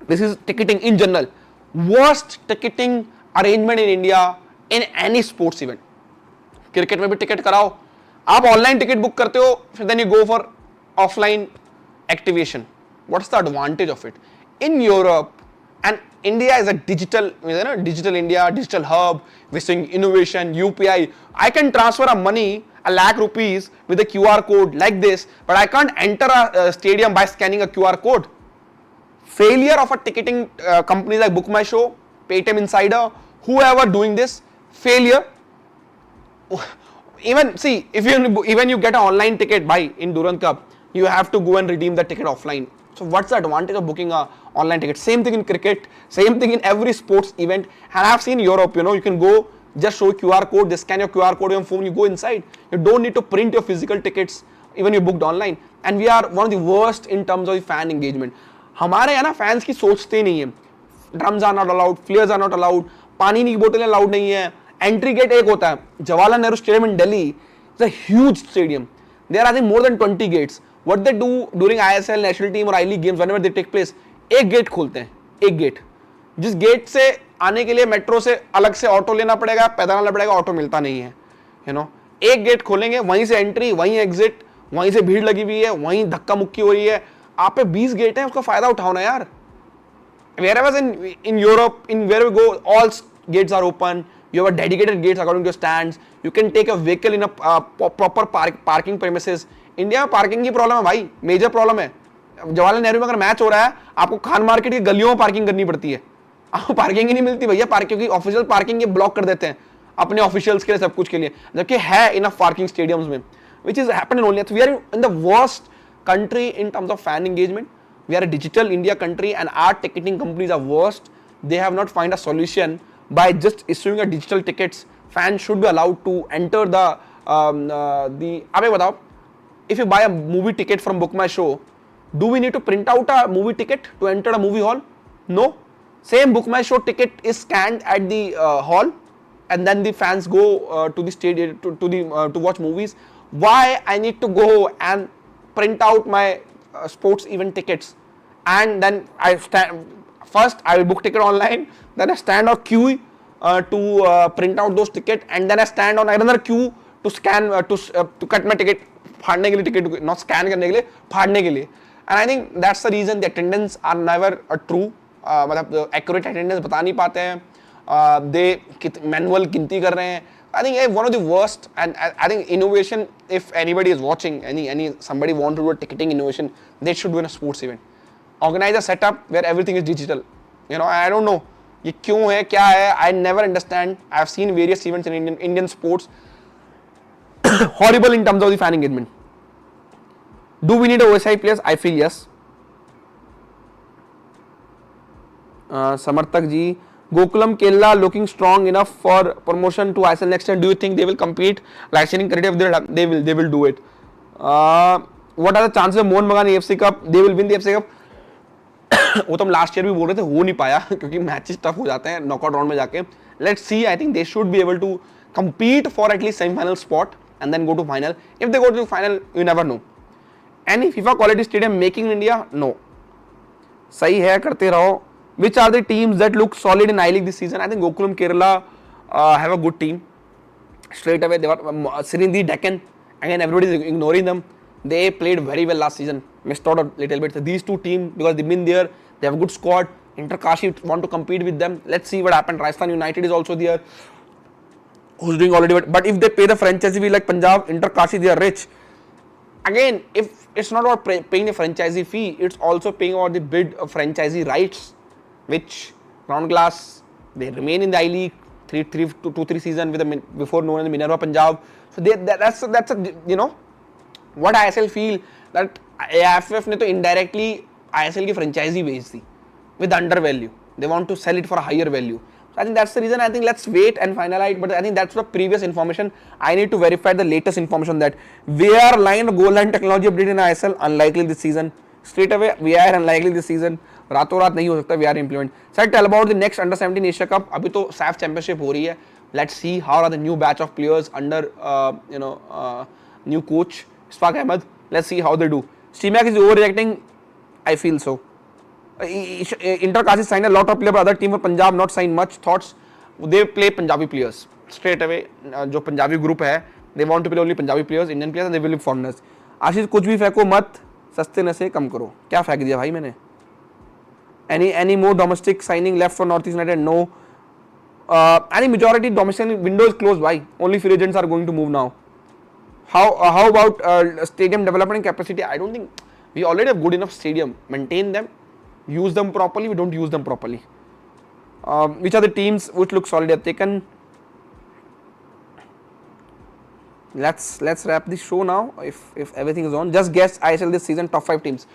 this is ticketing in general, worst ticketing arrangement in India in any sports event. Cricket में भी ticket कराओ, आप online ticket book करते हो, then you go for offline activation. What's the advantage of it? In Europe, and India is a digital India, digital hub, we're seeing innovation, UPI. I can transfer a money, ₹1 lakh with a QR code like this, but I can't enter a stadium by scanning a QR code. Failure of a ticketing company like Book My Show, Paytm Insider, whoever doing this, failure. Even see, if even you get an online ticket buy in Durand Cup, you have to go and redeem the ticket offline. So what's the advantage of booking a online ticket? Same thing in cricket, same thing in every sports event. And I've seen Europe, you can go, just show QR code, they scan your QR code on your phone, you go inside. You don't need to print your physical tickets, even you booked online. And we are one of the worst in terms of fan engagement. हमारे यहाँ ना fans की सोचते नहीं है. Drums are not allowed, flares are not allowed, पानी की बोतलें allowed नहीं है. Entry gate एक होता है. Jawaharlal Nehru Stadium in Delhi, it's a huge stadium. There are I think more than 20 gates. What they do during ISL, national team और I-League games, whenever they take place, एक gate खोलते हैं, एक gate. जिस gate से आने के लिए मेट्रो से अलग से ऑटो लेना पड़ेगा, पैदल आना पड़ेगा, ऑटो मिलता नहीं है. एक गेट खोलेंगे, वहीं से एंट्री, वहीं एग्जिट, वहीं से भीड़ लगी हुई है, वहीं धक्का मुक्की हो रही है. आप पे 20 गेट हैं, उसका फायदा उठाओ ना यार. Wherever in Europe, in wherever we go, all gates are open. You have a dedicated gates according to your stands. You can take a vehicle in a proper parking premises. India में parking की problem है भाई, major problem है. जवाहरलाल नेहरू में अगर match हो रहा है, आपको खान मार्केट की गलियों में पार्किंग करनी पड़ती है. आपको पार्किंग ही नहीं मिलती भैया, क्योंकि ऑफिशियल पार्किंग ये ब्लॉक कर देते हैं अपने ऑफिशियल्स के लिए, सब कुछ के लिए, जबकि है इनफ पार्किंग स्टेडियम्स में. which is happening only. We are in the worst country in terms of fan engagement. We are a digital India country, and our ticketing companies are worst. They have not found a solution by just issuing a digital tickets. Fans should be allowed to enter the अबे बताओ, if you buy a movie ticket from Book My Show, do we need to print out a movie ticket to enter a movie hall? No. Same Book My Show ticket is scanned at the hall, and then the fans go to the stadium to watch movies. Why I need to go and print out my sports event tickets, and then first I will book ticket online, then I stand or queue to print out those tickets, and then I stand on another queue to scan to cut my ticket, फाड़ने के लिए ticket, not scan करने के लिए, फाड़ने के लिए. And I think that's the reason the attendance are never true. मतलब accurate attendance बता नहीं पाते हैं. They manual गिनती कर रहे हैं. I think one of the worst, and I think innovation, if anybody is watching, somebody want to do a ticketing innovation, they should do in a sports event. Organize a setup where everything is digital. I don't know ये क्यों है, क्या है. I never understand. I have seen various events in Indian sports. Horrible in terms of the fan engagement. Do we need a OSI players? I feel yes. Samarthak ji, Gokulam Kerala looking strong enough for promotion to ISL next year. Do you think they will compete? Licensing credit if they will do it. What are the chances of Mohun Bagan AFC Cup? They will win the AFC Cup. वो तो हम last year भी बोल रहे थे, हो नहीं पाया क्योंकि मैचेस टफ हो जाते हैं नॉकआउट राउंड में जाके. Let's see. I think they should be able to compete for at least semi-final spot and then go to final. If they go to the final, you never know. Any FIFA quality stadium making in India? No. सही है, करते रहो. Which are the teams that look solid in I League this season? I think Gokulam Kerala have a good team. Straight away, they were Sirindi, Deccan. Again, everybody is ignoring them. They played very well last season. Missed out a little bit. So these two teams, because they've been there, they have a good squad. Inter Kashi want to compete with them. Let's see what happens. Rajasthan United is also there, who's doing already. But if they pay the franchise fee like Punjab, Inter Kashi, they are rich. Again, if it's not about paying the franchisee fee, it's also paying about the bid of franchisee rights, which Ground Glass, they remain in the I League 2-3 season with the before known as the Minerva Punjab. So that's a what ISL feel that AFF ने तो indirectly ISL की franchisee बेच दी with undervalue. They want to sell it for a higher value. So I think that's the reason. I think let's wait and finalize. But I think that's the previous information. I need to verify the latest information that VR line goal line technology update in ISL unlikely this season. Straight away VR unlikely this season. रातों रात नहीं हो सकता VR implement. Sir, tell about the next under 17 Asia Cup. अभी तो SAF Championship हो रही है. Let's see how are the new batch of players under new coach Ishfaq Ahmed. Let's see how they do. Stimac is overreacting. I feel so. Inter Kashi signed a lot of players, but other team for Punjab not signed much. Thoughts? They play Punjabi players straight away. जो Punjabi group है, they want to play only Punjabi players, Indian players, and they will be foreigners. आशीष कुछ भी फेंको मत, सस्ते नशे कम करो. क्या फेंक दिया भाई मैंने? Any more domestic signing left for Northeast United? No. Any majority domestic window is closed. Why? Only free agents are going to move now. How about stadium development capacity? I don't think we already have good enough stadium. Maintain them, use them properly. We don't use them properly. Which are the teams which look solid have taken? Let's wrap this show now. If everything is on, just guess ISL this season top 5 teams.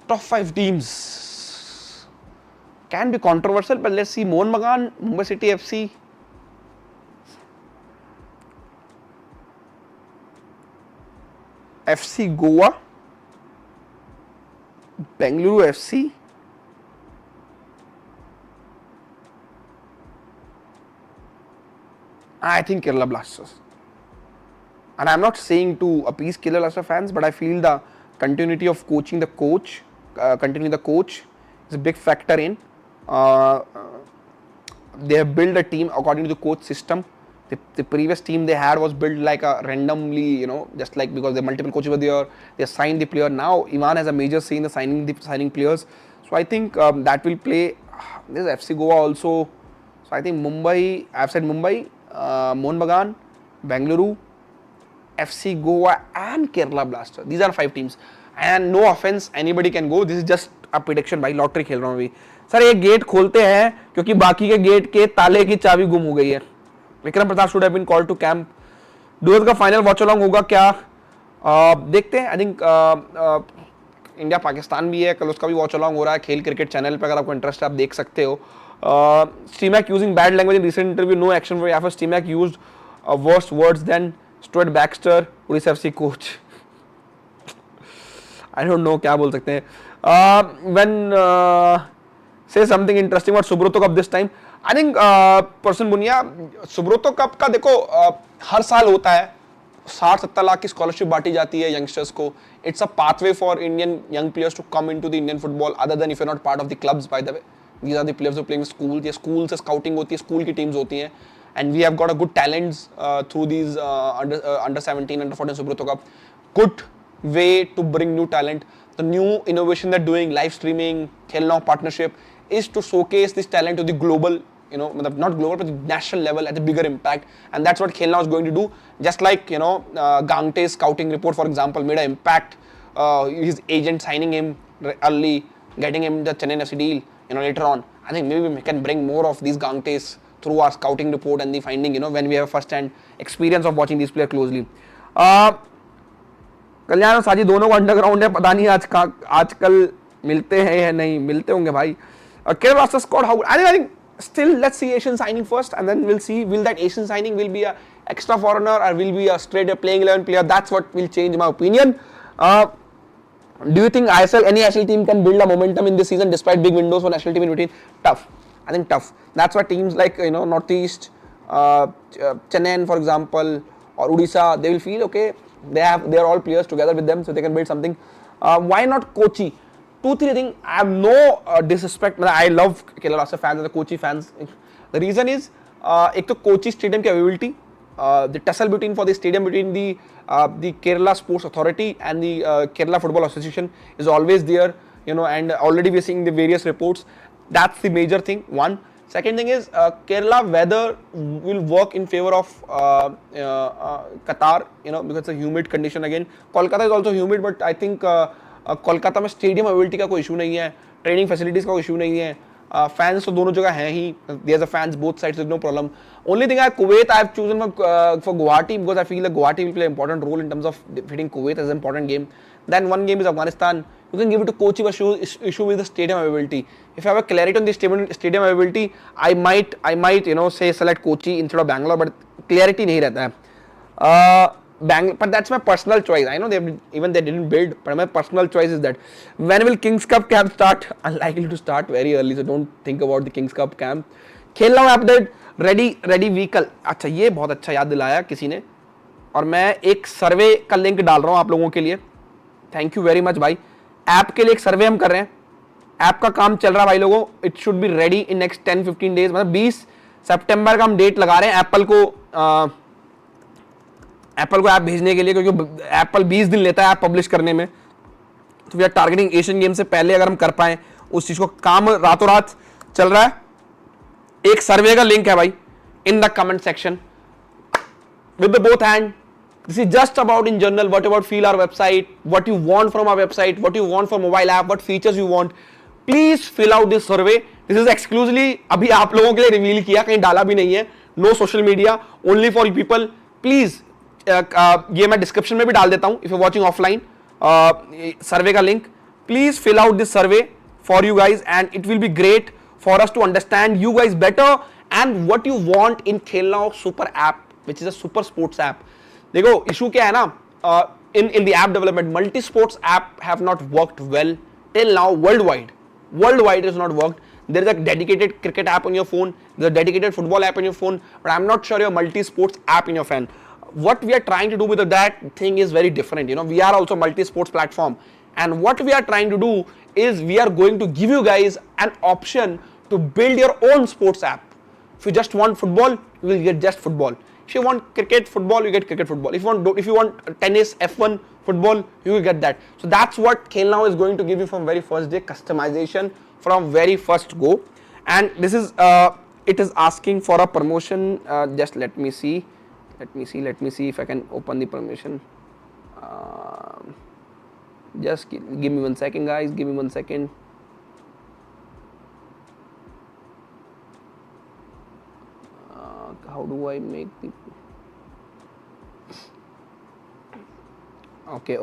Top 5 teams can be controversial, but let's see. Mohun Bagan, Mumbai City FC. FC Goa, Bengaluru FC, I think Kerala Blasters. And I'm not saying to appease Kerala Blaster fans, but I feel the continuity of continuing the coach is a big factor in. They have built a team according to the coach system. The previous team they had was built like a randomly, just like because the multiple coaches were there, they signed the player. Now Ivan has a major say in the signing players. So I think that will play. This is FC Goa also. So I think Mumbai, I've said Mumbai, Mohun Bagan, Bengaluru, FC Goa and Kerala Blaster. These are 5 teams. And no offense, anybody can go. This is just a prediction. भाई lottery खेल रहा हूँ अभी. Sir ये gate खोलते हैं क्योंकि बाकी के गेट के ताले की चाबी गुम हो गई है. Vikram Prathap should have been called to camp. Doors का फाइनल वॉच अलोंग होगा क्या? देखते हैं. आई थिंक इंडिया पाकिस्तान भी है, कल उसका भी वॉच अलोंग हो रहा है खेल क्रिकेट चैनल पे. अगर आपको इंटरेस्ट है आप देख सकते हो. Stimac using bad language in recent interview, no action for after Stimac used worse words than Stuart Baxter, Odisha FC coach. I don't know क्या बोल सकते हैं. When say something interesting about Subroto Cup this time. I think person बुनिया Subroto cup का देखो हर साल होता है. 60-70 लाख की स्कॉलरशिप बांटी जाती है यंगस्टर्स को. It's a pathway for Indian young players to come into the Indian football other than if you are not part of the clubs by the way. These are the players who are playing school. ये school से scouting होती है, school की teams होती हैं. And we have got a good talents through these under 17, under 14 Subroto Cup. Good way to bring new talent. The new innovation they're doing, live streaming, Khel Now partnership, is to showcase this talent to the global, not global, but the national level at the bigger impact. And that's what Khel Now is going to do. Just like, Gangte's scouting report, for example, made an impact. His agent signing him early, getting him the Chennai FC deal, later on. I think maybe we can bring more of these Gangtes through our scouting report and the finding, when we have first-hand experience of watching these players closely. कल्याण और साजी दोनों को underground है, पता नहीं आजकल मिलते हैं या नहीं. मिलते होंगे भाई. Kerala Blaster squad, how? I think still let's see Asian signing first, and then we'll see will that Asian signing will be a extra foreigner or will be a straight playing 11 player. That's what will change my opinion. Do you think any ISL team can build a momentum in this season despite big windows for national team in between? Tough. I think tough. That's why teams like Northeast, Chennai, for example, or Odisha, they will feel okay. They are all players together with them, so they can build something. Why not Kochi? 2-3 things. I have no disrespect. I love Kerala Blaster fans and the Kochi fans. The reason is, एक तो Kochi stadium की availability. The tussle for the stadium between the Kerala Sports Authority and the Kerala Football Association is always there, and already we are seeing the various reports. That's the major thing. One. Second thing is Kerala weather will work in favor of Qatar, because it's a humid condition again. Kolkata is also humid, but I think Kolkata में stadium availability का कोई issue नहीं है, training facilities का कोई issue नहीं है. Fans तो दोनों जगह हैं ही. There's a fans both sides, so no problem. Only thing Kuwait I have chosen for Guwahati because I feel like Guwahati will play an important role in terms of defeating Kuwait as an important game. Then one game is Afghanistan. You can give it to Kochi, but issue with the stadium availability. If I have a clarity on the stadium availability, I might say select Kochi instead of Bangalore, but clarity नहीं रहता है. But that's my personal choice. I know they didn't build, but my personal choice is that. When will Kings Cup camp start? Unlikely to start very early, so don't think about the Kings Cup camp. खेल रहा हूँ update. Ready vehicle. अच्छा, ये बहुत अच्छा याद दिलाया किसी ने, और मैं एक सर्वे का लिंक डाल रहा हूँ आप लोगों के लिए. थैंक यू वेरी मच भाई. ऐप के लिए एक सर्वे हम कर रहे हैं. ऐप का काम चल रहा है भाई लोगों. It should be ready in next 10-15 days. मतलब 20 सितंबर का हम डेट लगा रहे हैं एप्पल को ऐप भेजने के लिए, क्योंकि एप्पल 20 दिन लेता है ऐप पब्लिश करने में. तो we are targeting Asian game से पहले अगर हम कर पाए उस चीज को. काम रातों रात चल रहा है. एक सर्वे का लिंक है भाई in the comment section with the both hand. This is just about in general what about feel our website, what you want from our website, what you want from mobile app, what features you want. Please fill out this survey. This is exclusively अभी आप लोगों के लिए reveal किया, कहीं डाला भी नहीं है. No social media, only for people. Please ये मैं डिस्क्रिप्शन में भी डाल देता हूँ if you're watching offline. सर्वे का link. Please fill out this survey for you guys, and it will be great for us to understand you guys better and what you want in Khel Now super app, which is a super sports app. देखो issue क्या है ना, in the app development, multi sports app have not worked well till now worldwide. Worldwide it has not worked. There is a dedicated cricket app on your phone, there's a dedicated football app on your phone, but I'm not sure your multi sports app in your phone. What we are trying to do with that thing is very different. We are also multi sports platform, and what we are trying to do is we are going to give you guys an option to build your own sports app. If you just want football, you will get just football. If you want cricket, football, you get cricket, football. If you want tennis, F1, football, you will get that. So that's what Khel Now is going to give you from very first day, customization from very first go. And this is it is asking for a promotion. Just let me see if I can open the permission. Just give me 1 second, guys. Give me 1 second. How do I make the... Okay.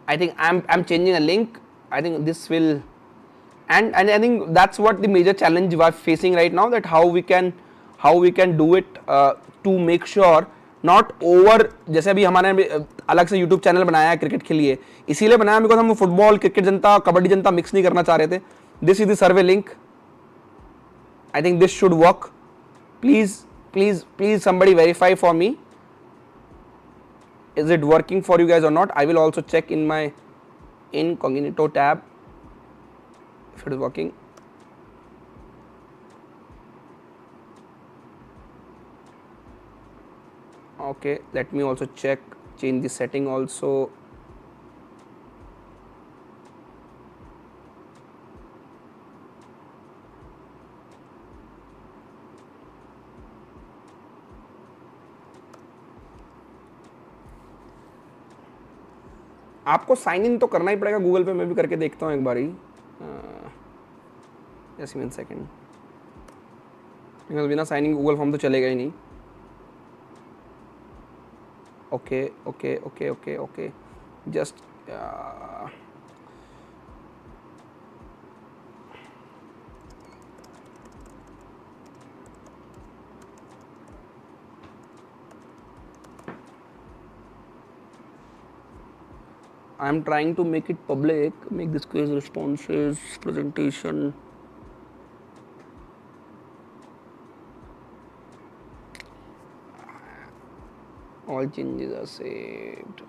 I think I'm changing a link. I think this will, and I think that's what the major challenge we are facing right now, that how we can do it to make sure not over. जैसे अभी हमारे अलग से YouTube channel बनाया है cricket के लिए, इसीलिए बनाया बिकॉज हम फुटबॉल क्रिकेट जनता कबड्डी जनता मिक्स नहीं करना चाह रहे थे. This is the survey link. I think this should work. Please somebody verify for me, is it working for you guys or not. I will also check in my incognito tab if it is working. Okay, let me also check, change the setting also. आपको sign in तो करना ही पड़ेगा Google पे. मैं भी करके देखता हूँ एक बारी. Just one second. बिना साइन इन गूगल फॉर्म तो चलेगा ही नहीं. Okay. Just I'm trying to make it public, make this quiz responses, presentation. All changes are saved.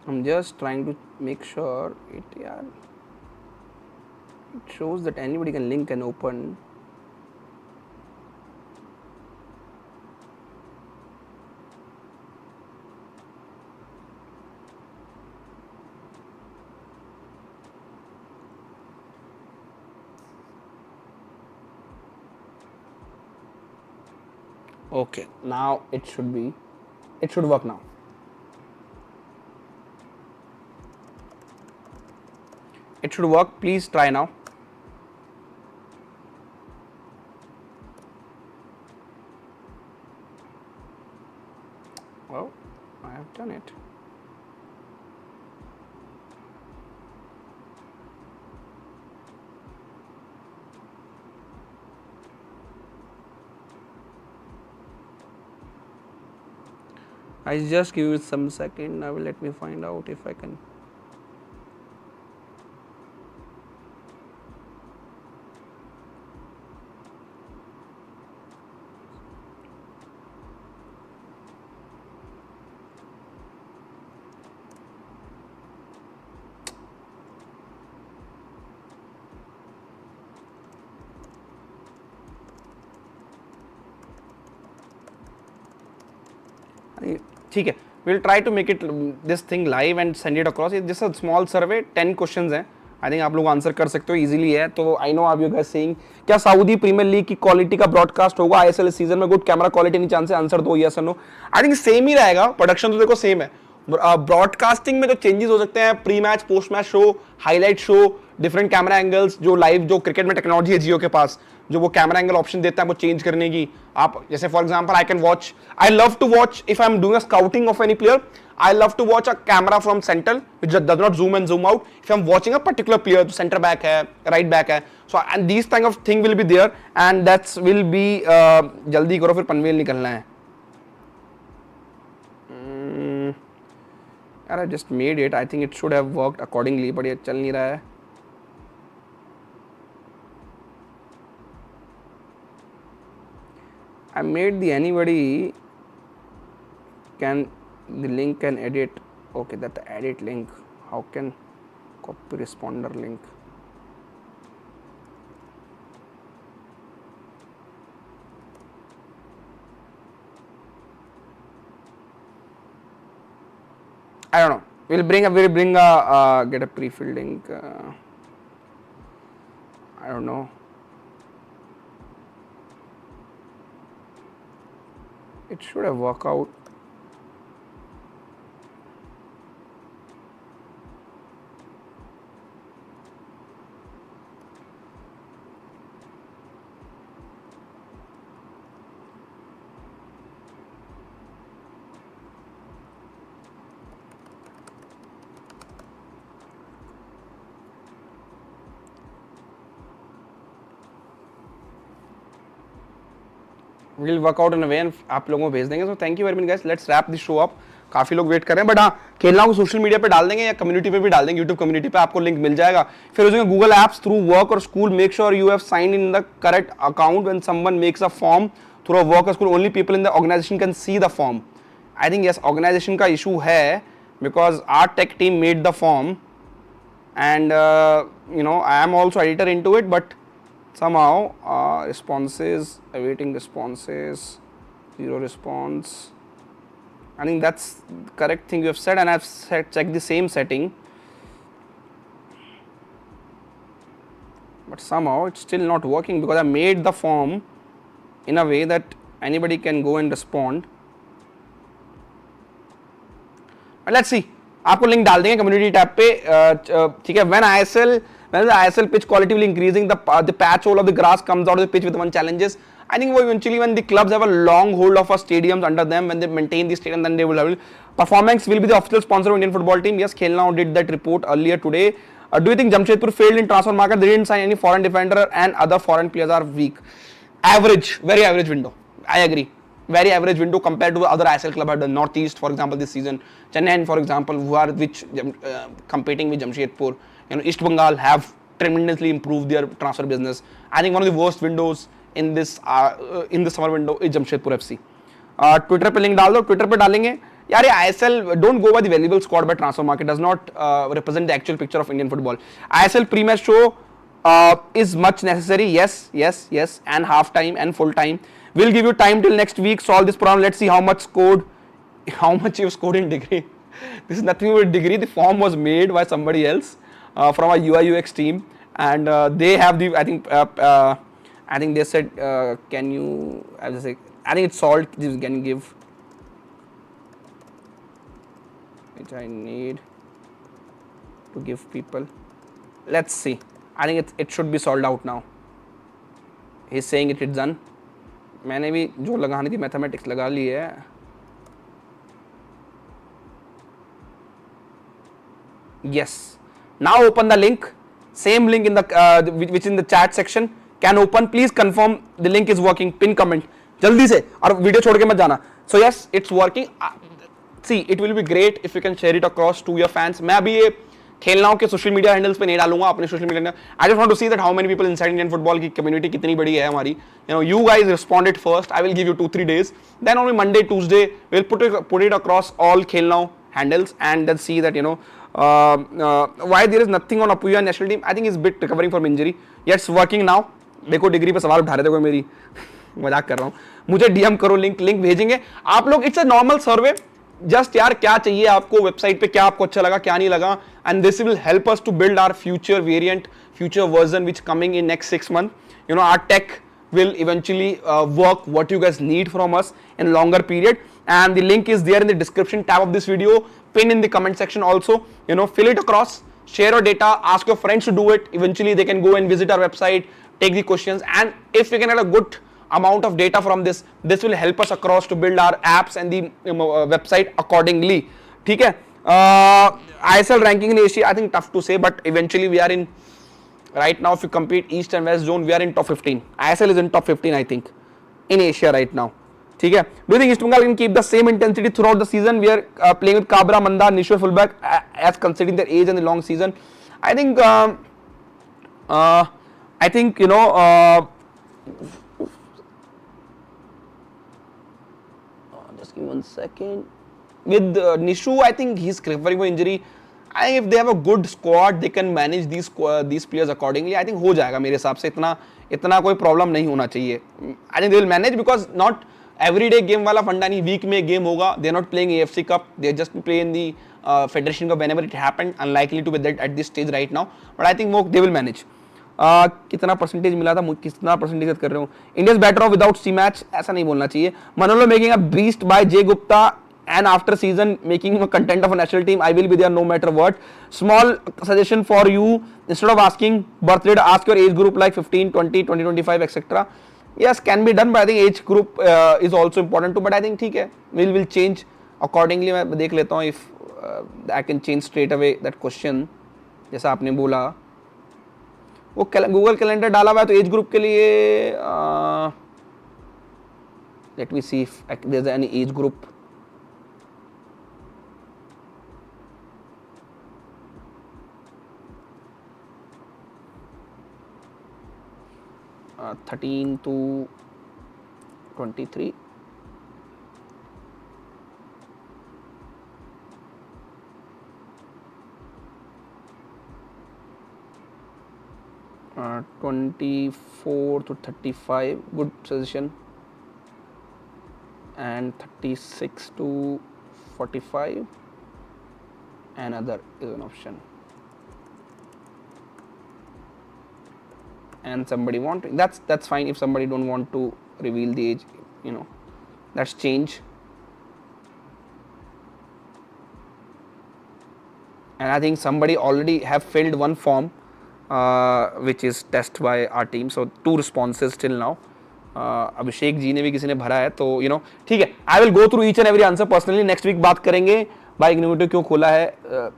I'm just trying to make sure it shows that anybody can link and open. Okay, now it should work now. It should work. Please try now. Well, I have done it. I just give it some second. Now let me find out if I can. ठीक है, we'll try to make it this thing live and send it across. It's just a small survey, 10 questions हैं. I think आप लोग answer कर सकते हो, easily है. तो आई नो आप यू गाइस सेइंग क्या सऊदी प्रीमियर लीग की क्वालिटी का ब्रॉडकास्ट होगा आईएसएल सीजन में, गुड कैमरा क्वालिटी नहीं चांस है. आंसर दो यस और नो. आई थिंक सेम ही रहेगा. प्रोडक्शन तो देखो सेम है. ब्रॉडकास्टिंग में जो चेंजेस हो सकते हैं, pre match post match show, highlight show, different camera angles, जो लाइव जो क्रिकेट में टेक्नोलॉजी है जियो के पास, जो वो कैमरा एंगल ऑप्शन देता है वो चेंज करने की. आप जैसे for example I love to watch if I am doing a scouting of any player, I love to watch a camera from central which does not zoom and zoom out if I'm watching a particular player. तो center back है, right back है. So and these kind of thing will be there and that's will be जल्दी करो फिर पनवेल निकलना है. यार I just made it. I think it should have worked accordingly but ये चल नहीं रहा है. I made the anybody can the link can edit. Okay, that the edit link. How can copy responder link? I don't know. We'll bring a get a pre-filled link. I don't know. It should have worked out. We'll work out in a way and आप लोगों को भेज देंगे. So thank you very much guys. Let's wrap this show up. काफी लोग wait कर रहे हैं, बट हाँ, खेलना को सोशल मीडिया पे डाल देंगे या कम्युनिटी पे भी डाल देंगे. यूट्यूब कम्युनिटी पे आपको लिंक मिल जाएगा. फिर उसमें Google apps through work or school, make sure you have signed in the correct account when someone makes a form through a work or school. Only people in the organisation can see the form. I think yes, organisation का issue है because our tech team made the form and I am also editor into it, but somehow responses, awaiting responses, 0 response. I think that's the correct thing you have said, and I've checked the same setting, but somehow it's still not working because I made the form in a way that anybody can go and respond. But let's see. आपको link डाल देंगे community tab पे. ठीक है. when the ISL pitch quality will increasing, the patch hole of the grass comes out of the pitch with one challenges. I think eventually when the clubs have a long hold of a stadiums under them, when they maintain the stadium, then they will have performance will be the official sponsor of Indian football team. Yes, Khel Now did that report earlier today. Do you think Jamshedpur failed in transfer market? They didn't sign any foreign defender and other foreign players are weak. Average, very average window. I agree. Very average window compared to other ISL club at the Northeast, for example, this season. Chennai, for example, who are competing with Jamshedpur. East Bengal have tremendously improved their transfer business. I think one of the worst windows in this summer window is Jamshedpur FC. Twitter पे link डाल दो. Twitter पे डालेंगे. यार ये ISL don't go by the valuable squad by transfer market, does not represent the actual picture of Indian football. ISL pre-match show is much necessary. Yes, and half time and full time. We'll give you time till next week, solve this problem. Let's see how much you've scored in degree. This is nothing with degree. The form was made by somebody else from our UI UX team, and they have the. I think they said, can you? I think it's solved. Can you give? Which I need to give people. Let's see. I think it should be solved out now. He's saying it's done. मैंने भी जो लगानी थी mathematics लगा ली है. Yes. Now open the link. Same link in the which in the chat section. Can open. Please confirm the link is working. Pin comment. जल्दी से और वीडियो छोड़ के मत जाना. So yes, it's working. See, it will be great if you can share it across to your fans. मैं अभी ये खेल नाउ के सोशल मीडिया हैंडल्स पे नहीं डालूंगा, अपने social media. I just want to see that how many people inside Indian football की कम्युनिटी कितनी बड़ी है हमारी. You guys responded first. I will give you 2-3 days. Then only Monday, Tuesday we'll put it across all खेल now handles and then see that why there is nothing on Apuya national team. I think he's bit recovering from injury. Yes, working now. देखो degree पे सवाल उठा रहे थे कोई मेरी. मजाक कर रहा हूँ. मुझे डीएम करो, लिंक भेजेंगे आप लोग. It's a normal survey. Just यार क्या चाहिए आपको वेबसाइट पे, क्या आपको अच्छा लगा क्या नहीं लगा, and this will help us to build our future variant, future version which coming in next 6 months. Our tech will eventually work what you guys need from us in longer period, and the link is there in the description tab of this video, pin in the comment section also. Fill it across, share your data, ask your friends to do it. Eventually they can go and visit our website, take the questions, and if we can get a good amount of data from this will help us across to build our apps and the website accordingly. ठीक है. ISL ranking in Asia, I think tough to say, but eventually we are in, right now if you compete East and West zone, we are in top 15. ISL is in top 15 I think in Asia right now. ठीक है. Do you think East Bengal can keep the same intensity throughout the season? We are playing with Kabra, Manda, Nishwar fullback as considering their age and the long season. I think just give me 1 second. With Nishu, I think he's recovering from injury. I think if they have a good squad, they can manage these players accordingly. I think हो जाएगा मेरे हिसाब से. इतना कोई problem नहीं होना चाहिए. I think they will manage because not everyday game वाला फंडा नहीं. वीक में गेम होगा. They are not playing AFC Cup. They just play in the federation का whenever it happened, unlikely to be that at this stage right now, but I think वो they will manage. कितना percentage मिला था, कितना percentage कर रहे हो. India better off without C match, ऐसा नहीं बोलना चाहिए. Manolo making a beast by J Gupta and after season making a content of a national team. I will be there no matter what. Small suggestion for you, instead of asking birthday, ask your age group like 15, 20, 20, 25 etc. Yes, can be done, but I think age group is also important too. But I think ठीक है, will change accordingly. मैं देख लेता हूँ if I can change straight away that question. जैसा आपने बोला, वो गूगल कैलेंडर डाला हुआ है तो एज ग्रुप के लिए let me see if there's any age group. 13 to 23. Uh, 24 to 35, good suggestion, and 36 to 45, another is an option. And somebody want, that's fine. If somebody don't want to reveal the age, you know, that's change. And I think somebody already have filled one form which is test by our team, so 2 responses till now. Abhishek ji ने भी किसी ने भरा है, तो you know ठीक है. I will go through each and every answer personally. Next week बात करेंगे भाई इग्नोवेटिव क्यों खोला है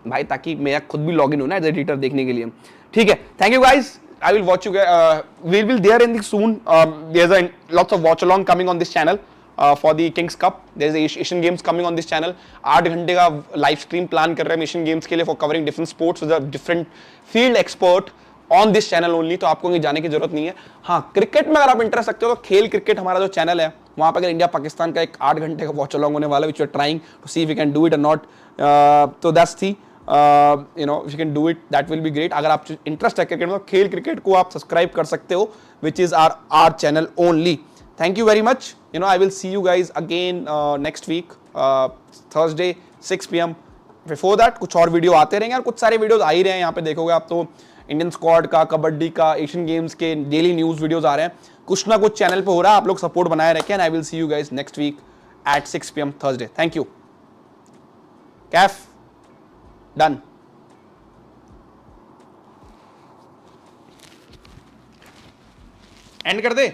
भाई, ताकि मैं खुद भी लॉगिन हो ना एज एडिटर देखने के लिए. ठीक है, thank you guys. I will watch you guys. We will there in the soon. There's lots of watch along coming on this channel for the Kings Cup. There's Asian Games coming on this channel. 8 घंटे का live stream plan कर रहे हैं Asian Games के लिए for covering different sports with a different field expert on this channel only. तो आपको कहीं जाने की जरूरत नहीं है. हाँ, क्रिकेट में अगर आप इंटरेस्ट रखते हो तो खेल क्रिकेट हमारा जो चैनल है वहाँ पर अगर इंडिया पाकिस्तान का एक 8 घंटे का वॉच अलॉन्ग होने वाला है, which we are trying to see if we can do it or not. तो that's the you know, if you can do it, that will be great. अगर आप इंटरेस्ट है क्रिकेट में, खेल क्रिकेट को आप सब्सक्राइब कर सकते हो, which is our channel only. Thank you very much. You know, I will see you guys again next week, Thursday 6 PM. Before that कुछ और वीडियो आते रहेंगे और कुछ सारे वीडियोस आ ही रहे हैं. यहाँ पे देखोगे आप तो इंडियन स्क्वाड का, कबड्डी का, एशियन गेम्स के डेली न्यूज वीडियोस आ रहे हैं. कुछ ना कुछ चैनल पे हो रहा है. आप लोग सपोर्ट बनाए रखें. And I will see you guys next week at 6 PM Thursday. Thank you. कैफ डन. एंड कर दे.